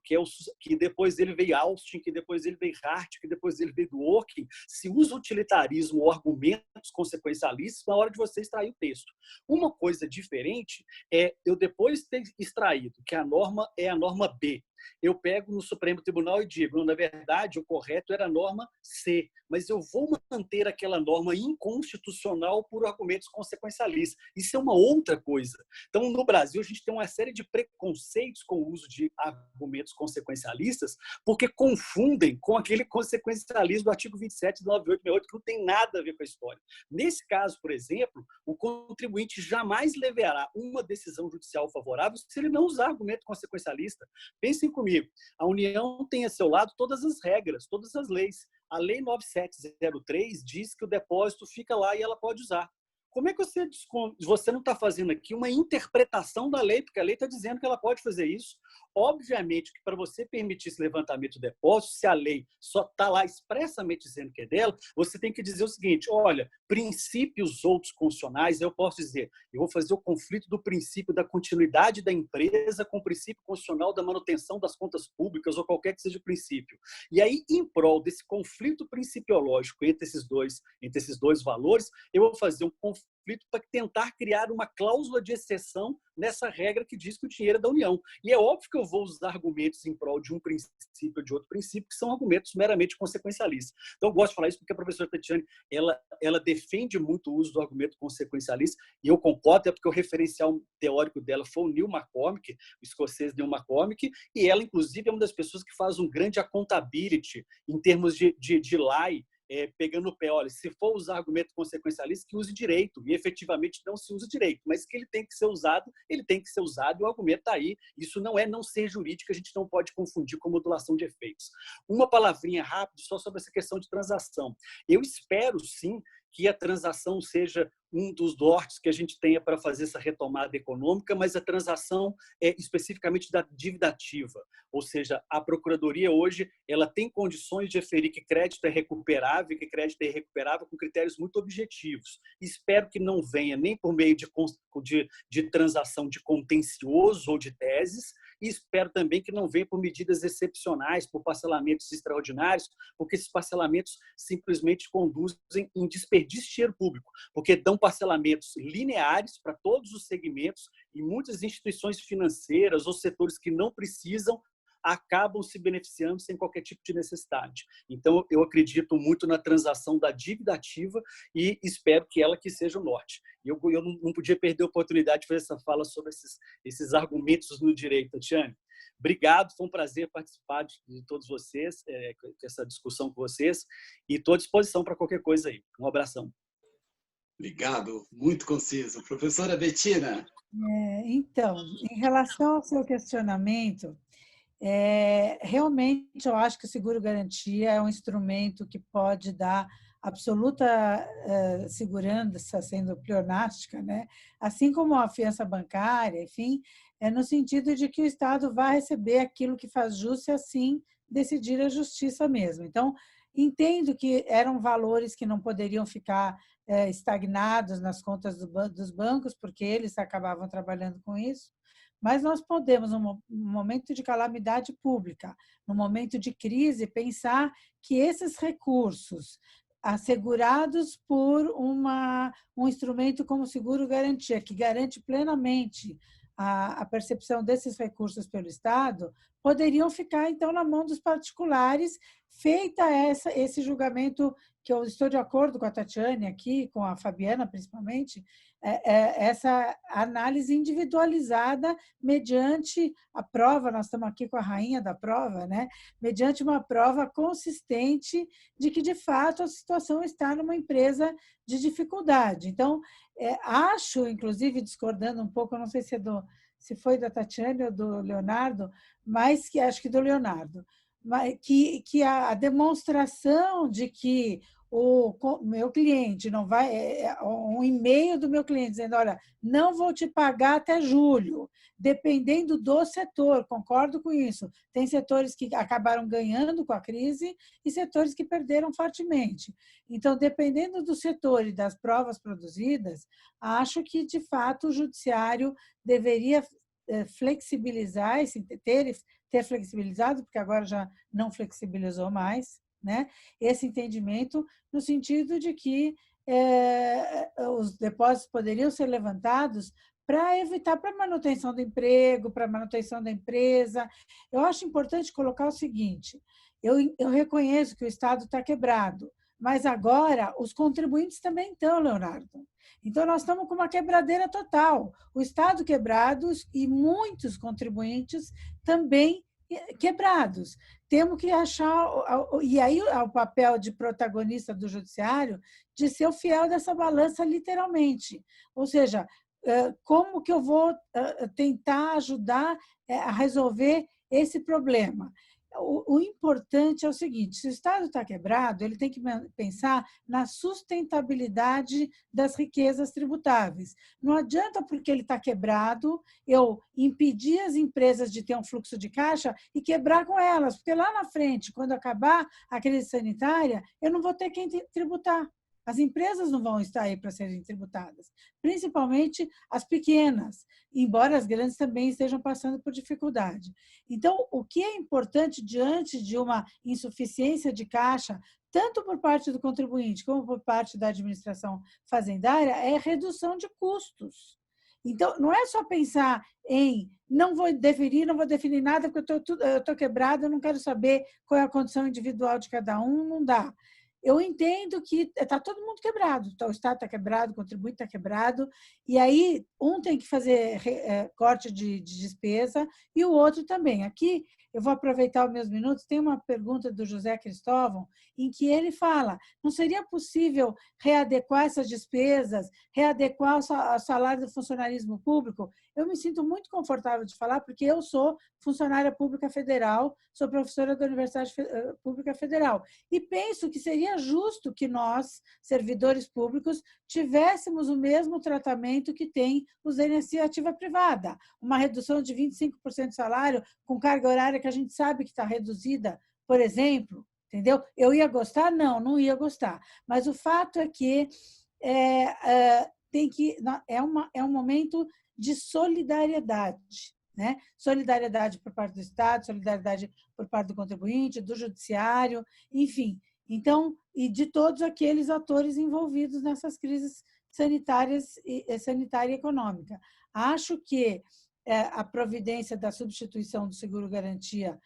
que depois ele veio Austin, que depois ele veio Hart, que depois ele veio Dworkin, se usa utilitarismo ou argumentos consequencialistas na hora de você extrair o texto. Uma coisa diferente é eu depois ter extraído que a norma é a norma B. Eu pego no Supremo Tribunal e digo, na verdade, o correto era a norma C, mas eu vou manter aquela norma inconstitucional por argumentos consequencialistas. Isso é uma outra coisa. Então, no Brasil, a gente tem uma série de preconceitos com o uso de argumentos consequencialistas, porque confundem com aquele consequencialismo do artigo 27 do 9868, que não tem nada a ver com a história. Nesse caso, por exemplo, o contribuinte jamais levará uma decisão judicial favorável se ele não usar argumento consequencialista. Pensem comigo, a União tem a seu lado todas as regras, todas as leis. A Lei 9703 diz que o depósito fica lá e ela pode usar. Como é que você não está fazendo aqui uma interpretação da lei, porque a lei está dizendo que ela pode fazer isso? Obviamente que para você permitir esse levantamento de depósito, se a lei só está lá expressamente dizendo que é dela, você tem que dizer o seguinte, olha, princípios outros constitucionais, eu posso dizer, eu vou fazer o conflito do princípio da continuidade da empresa com o princípio constitucional da manutenção das contas públicas ou qualquer que seja o princípio. E aí, em prol desse conflito principiológico entre esses dois valores, eu vou fazer um conflito para tentar criar uma cláusula de exceção nessa regra que diz que o dinheiro é da União. E é óbvio que eu vou usar argumentos em prol de um princípio ou de outro princípio, que são argumentos meramente consequencialistas. Então, eu gosto de falar isso porque a professora Tatiane, ela defende muito o uso do argumento consequencialista, e eu concordo, é porque o referencial teórico dela foi o Neil MacCormick, o escocês Neil MacCormick, e ela, inclusive, é uma das pessoas que faz um grande accountability em termos de lei, pegando o pé, olha, se for usar argumento consequencialista, que use direito, e efetivamente não se usa direito, mas que ele tem que ser usado, e o argumento está aí. Isso não é não ser jurídico, a gente não pode confundir com modulação de efeitos. Uma palavrinha rápida só sobre essa questão de transação. Eu espero, sim, que a transação seja um dos nortes que a gente tenha para fazer essa retomada econômica, mas a transação é especificamente da dívida ativa, ou seja, a Procuradoria hoje ela tem condições de aferir que crédito é recuperável e que crédito é irrecuperável com critérios muito objetivos. Espero que não venha nem por meio de transação de contencioso ou de teses, e espero também que não venha por medidas excepcionais, por parcelamentos extraordinários, porque esses parcelamentos simplesmente conduzem em desperdício de dinheiro público, porque dão parcelamentos lineares para todos os segmentos e muitas instituições financeiras ou setores que não precisam acabam se beneficiando sem qualquer tipo de necessidade. Então, eu acredito muito na transação da dívida ativa e espero que ela que seja o norte. Eu não podia perder a oportunidade de fazer essa fala sobre esses argumentos no direito, Tatiane. Obrigado, foi um prazer participar de todos vocês, essa discussão com vocês, e estou à disposição para qualquer coisa aí. Um abração. Obrigado, muito conciso. Professora Bettina. Então, em relação ao seu questionamento, realmente eu acho que o seguro-garantia é um instrumento que pode dar absoluta segurança, sendo pleonástica, né? Assim como a fiança bancária, enfim, no sentido de que o Estado vai receber aquilo que faz jus e assim decidir a justiça mesmo. Então, Entendo que eram valores que não poderiam ficar estagnados nas contas dos bancos, porque eles acabavam trabalhando com isso, mas nós podemos, no momento de calamidade pública, no momento de crise, pensar que esses recursos assegurados por um instrumento como seguro-garantia, que garante plenamente a percepção desses recursos pelo Estado, poderiam ficar, então, na mão dos particulares, feita esse julgamento, que eu estou de acordo com a Tatiane aqui, com a Fabiana, principalmente, essa análise individualizada mediante a prova, nós estamos aqui com a rainha da prova, né? Mediante uma prova consistente de que, de fato, a situação está numa empresa de dificuldade. Então, acho, inclusive, discordando um pouco, eu não sei se foi da Tatiane ou do Leonardo, mas que acho que do Leonardo, que a demonstração de que o meu cliente não vai, um e-mail do meu cliente dizendo, olha, não vou te pagar até julho, dependendo do setor, concordo com isso. Tem setores que acabaram ganhando com a crise e setores que perderam fortemente. Então, dependendo do setor e das provas produzidas, acho que, de fato, o judiciário deveria flexibilizar, ter flexibilizado, porque agora já não flexibilizou mais, né? Esse entendimento no sentido de que os depósitos poderiam ser levantados para evitar, para manutenção do emprego, para manutenção da empresa. Eu acho importante colocar o seguinte, eu reconheço que o Estado está quebrado, mas agora os contribuintes também estão, Leonardo. Então, nós estamos com uma quebradeira total. O Estado quebrado e muitos contribuintes também quebrados. Temos que achar, e aí o papel de protagonista do judiciário, de ser o fiel dessa balança, literalmente. Ou seja, como que eu vou tentar ajudar a resolver esse problema? O importante é o seguinte, se o Estado está quebrado, ele tem que pensar na sustentabilidade das riquezas tributáveis. Não adianta, porque ele está quebrado, eu impedir as empresas de ter um fluxo de caixa e quebrar com elas, porque lá na frente, quando acabar a crise sanitária, eu não vou ter quem tributar. As empresas não vão estar aí para serem tributadas, principalmente as pequenas, embora as grandes também estejam passando por dificuldade. Então, o que é importante diante de uma insuficiência de caixa, tanto por parte do contribuinte como por parte da administração fazendária, é a redução de custos. Então, não é só pensar em não vou definir nada, porque eu estou quebrada, eu não quero saber qual é a condição individual de cada um, não dá. Eu entendo que está todo mundo quebrado, o Estado está quebrado, o contribuinte está quebrado, e aí um tem que fazer corte de despesa e o outro também. Aqui, eu vou aproveitar os meus minutos, tem uma pergunta do José Cristóvão, em que ele fala, não seria possível readequar essas despesas, readequar o salário do funcionalismo público? Eu me sinto muito confortável de falar, porque eu sou funcionária pública federal, sou professora da Universidade Pública Federal, e penso que seria justo que nós, servidores públicos, tivéssemos o mesmo tratamento que tem os da iniciativa privada, uma redução de 25% do salário com carga horária que a gente sabe que está reduzida, por exemplo, entendeu? Eu ia gostar? Não ia gostar, mas o fato é que é um momento de solidariedade, né? Solidariedade por parte do Estado, solidariedade por parte do contribuinte, do judiciário, enfim. Então, e de todos aqueles atores envolvidos nessas crises sanitárias sanitária e econômica. Acho que a providência da substituição do seguro-garantia,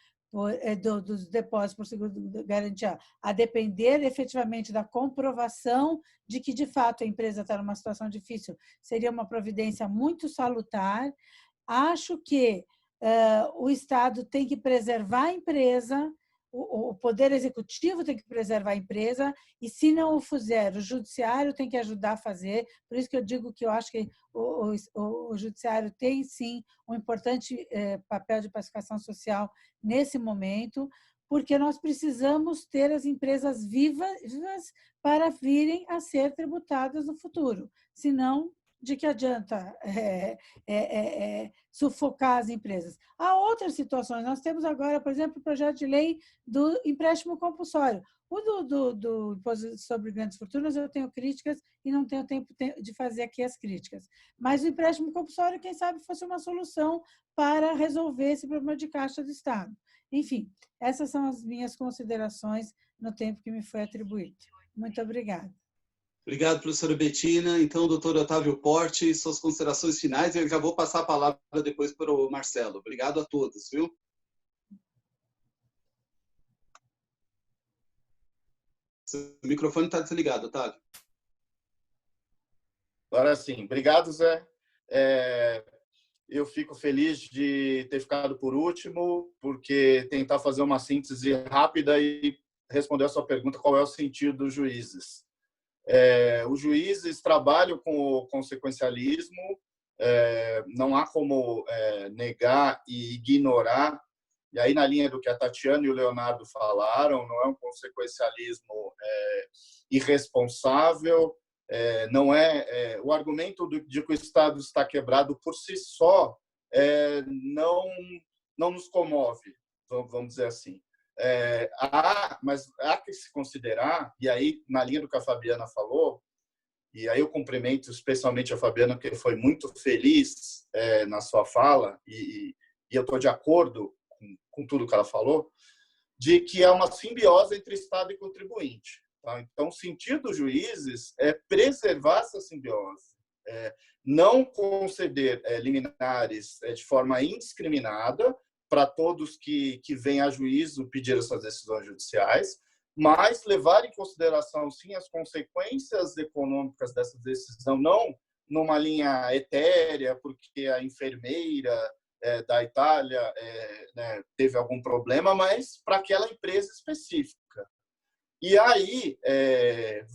dos depósitos por seguro-garantia, a depender efetivamente da comprovação de que, de fato, a empresa está numa situação difícil, seria uma providência muito salutar. Acho que o Estado tem que preservar a empresa, o Poder Executivo tem que preservar a empresa, e se não o fizer, o Judiciário tem que ajudar a fazer. Por isso que eu digo que eu acho que o Judiciário tem, sim, um importante papel de pacificação social nesse momento, porque nós precisamos ter as empresas vivas para virem a ser tributadas no futuro. Senão, de que adianta sufocar as empresas. Há outras situações. Nós temos agora, por exemplo, o projeto de lei do empréstimo compulsório. O do imposto sobre grandes fortunas, eu tenho críticas e não tenho tempo de fazer aqui as críticas. Mas o empréstimo compulsório, quem sabe, fosse uma solução para resolver esse problema de caixa do Estado. Enfim, essas são as minhas considerações no tempo que me foi atribuído. Muito obrigada. Obrigado, professora Bettina. Então, doutor Otávio Porte, suas considerações finais. Eu já vou passar a palavra depois para o Marcelo. Obrigado a todos, viu? Seu microfone está desligado, Otávio. Agora sim. Obrigado, Zé. Eu fico feliz de ter ficado por último, porque tentar fazer uma síntese rápida e responder a sua pergunta, qual é o sentido dos juízes. Os juízes trabalham com o consequencialismo, não há como negar e ignorar. E aí, na linha do que a Tatiana e o Leonardo falaram, não é um consequencialismo irresponsável, não o argumento de que o Estado está quebrado por si só não nos comove, vamos dizer assim. Mas há que se considerar, e aí, na linha do que a Fabiana falou, e aí eu cumprimento especialmente a Fabiana, porque foi muito feliz na sua fala, e eu estou de acordo com tudo que ela falou, de que há uma simbiose entre Estado e contribuinte. Tá? Então, o sentido dos juízes é preservar essa simbiose, não conceder liminares de forma indiscriminada para todos que vêm a juízo pedir essas decisões judiciais, mas levar em consideração, sim, as consequências econômicas dessa decisão, não numa linha etérea, porque a enfermeira da Itália teve algum problema, mas para aquela empresa específica. E aí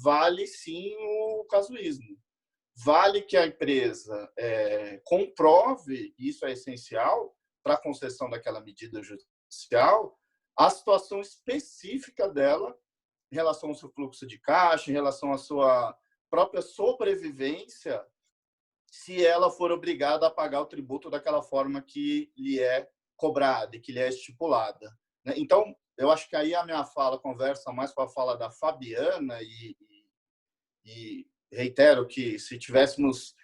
vale, sim, o casuísmo. Vale que a empresa comprove, isso é essencial para a concessão daquela medida judicial, a situação específica dela em relação ao seu fluxo de caixa, em relação à sua própria sobrevivência, se ela for obrigada a pagar o tributo daquela forma que lhe é cobrada e que lhe é estipulada. Então, eu acho que aí a minha fala conversa mais com a fala da Fabiana e reitero que se tivéssemos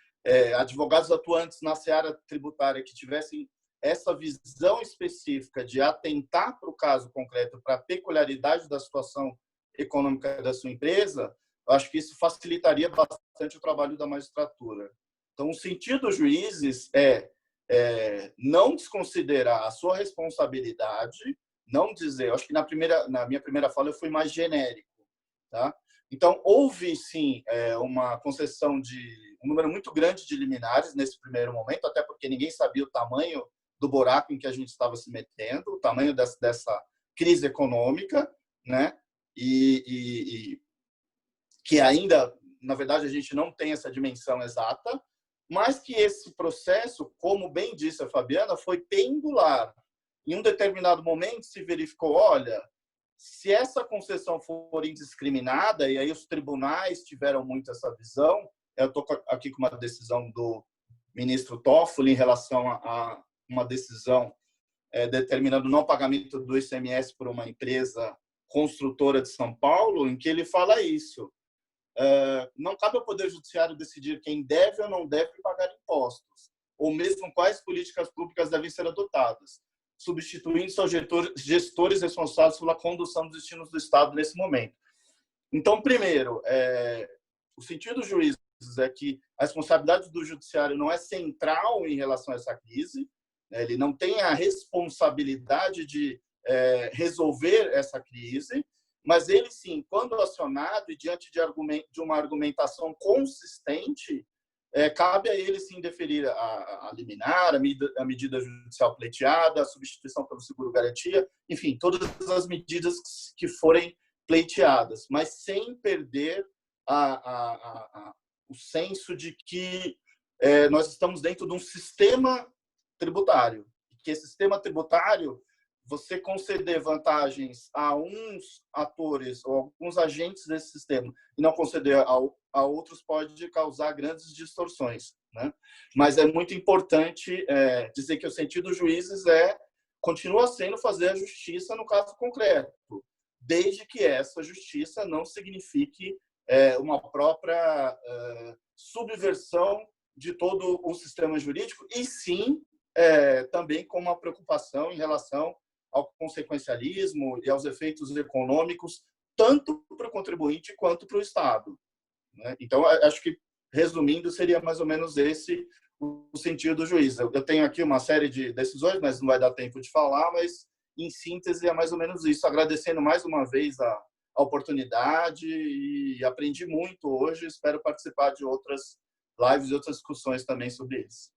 advogados atuantes na seara tributária que tivessem essa visão específica de atentar para o caso concreto, para a peculiaridade da situação econômica da sua empresa, eu acho que isso facilitaria bastante o trabalho da magistratura. Então, o sentido dos juízes é não desconsiderar a sua responsabilidade, não dizer, eu acho que na minha primeira fala eu fui mais genérico, tá? Então, houve sim uma concessão de um número muito grande de liminares nesse primeiro momento, até porque ninguém sabia o tamanho do buraco em que a gente estava se metendo, o tamanho dessa crise econômica, né? E que ainda, na verdade, a gente não tem essa dimensão exata, mas que esse processo, como bem disse a Fabiana, foi pendular. Em um determinado momento se verificou, olha, se essa concessão for indiscriminada, e aí os tribunais tiveram muito essa visão, eu estou aqui com uma decisão do ministro Toffoli em relação a uma decisão determinando o não pagamento do ICMS por uma empresa construtora de São Paulo, em que ele fala isso. Não cabe ao Poder Judiciário decidir quem deve ou não deve pagar impostos, ou mesmo quais políticas públicas devem ser adotadas, substituindo seus gestores responsáveis pela condução dos destinos do Estado nesse momento. Então, primeiro, o sentido dos juízes é que a responsabilidade do Judiciário não é central em relação a essa crise, ele não tem a responsabilidade de resolver essa crise, mas ele, sim, quando acionado e diante de uma argumentação consistente, cabe a ele, sim, deferir a liminar, a medida judicial pleiteada, a substituição pelo seguro-garantia, enfim, todas as medidas que forem pleiteadas, mas sem perder o senso de que nós estamos dentro de um sistema tributário, que esse sistema tributário, você conceder vantagens a uns atores ou alguns agentes desse sistema e não conceder a outros pode causar grandes distorções, né? Mas é muito importante dizer que o sentido dos juízes continua sendo fazer a justiça no caso concreto, desde que essa justiça não signifique uma própria subversão de todo o sistema jurídico, e sim também com uma preocupação em relação ao consequencialismo e aos efeitos econômicos, tanto para o contribuinte quanto para o Estado, né? Então, acho que, resumindo, seria mais ou menos esse o sentido do juiz. Eu tenho aqui uma série de decisões, mas não vai dar tempo de falar, mas, em síntese, é mais ou menos isso. Agradecendo mais uma vez a oportunidade e aprendi muito hoje. Espero participar de outras lives e outras discussões também sobre isso.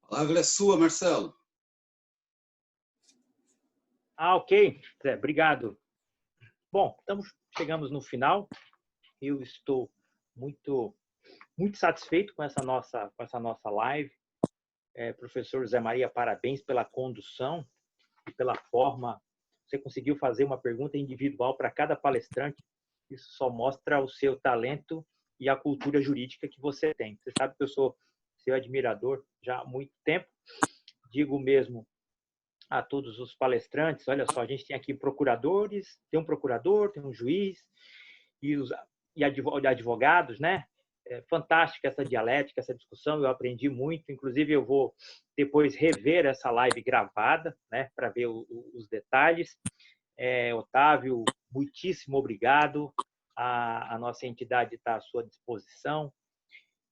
A palavra é sua, Marcelo. Ok, Zé, obrigado. Bom, chegamos no final. Eu estou muito satisfeito com essa nossa live. Professor José Maria, parabéns pela condução e pela forma. Você conseguiu fazer uma pergunta individual para cada palestrante. Isso só mostra o seu talento e a cultura jurídica que você tem. Você sabe que eu sou seu admirador já há muito tempo. Digo mesmo a todos os palestrantes, olha só, a gente tem aqui procuradores, tem um procurador, tem um juiz e advogados, né? É fantástica essa dialética, essa discussão, eu aprendi muito, inclusive eu vou depois rever essa live gravada, né, para ver os detalhes. Otávio, muitíssimo obrigado, a nossa entidade está à sua disposição.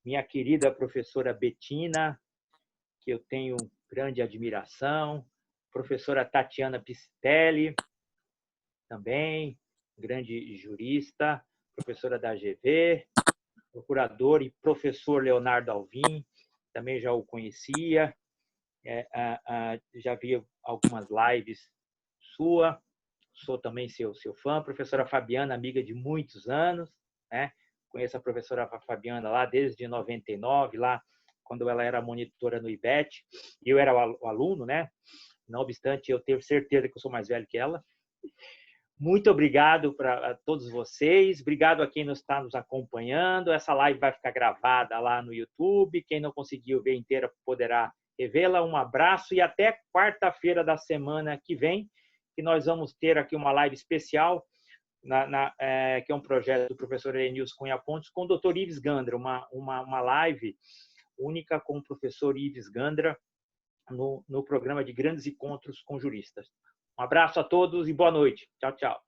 Minha querida professora Betina, que eu tenho grande admiração, professora Tatiana Piscitelli, também, grande jurista, professora da AGV, procurador e professor Leonardo Alvim, também já o conhecia, já vi algumas lives sua, sou também seu fã. Professora Fabiana, amiga de muitos anos, né? Conheço a professora Fabiana lá desde 99, lá quando ela era monitora no IBET, e eu era o aluno, né? Não obstante eu ter certeza que eu sou mais velho que ela. Muito obrigado para todos vocês. Obrigado a quem está nos acompanhando. Essa live vai ficar gravada lá no YouTube. Quem não conseguiu ver inteira poderá revê-la. Um abraço e até quarta-feira da semana que vem, que nós vamos ter aqui uma live especial, que é um projeto do professor Elenilson Cunha Pontes, com o Dr. Ives Gandra, uma live única com o professor Ives Gandra no programa de Grandes Encontros com Juristas. Um abraço a todos e boa noite. Tchau, tchau.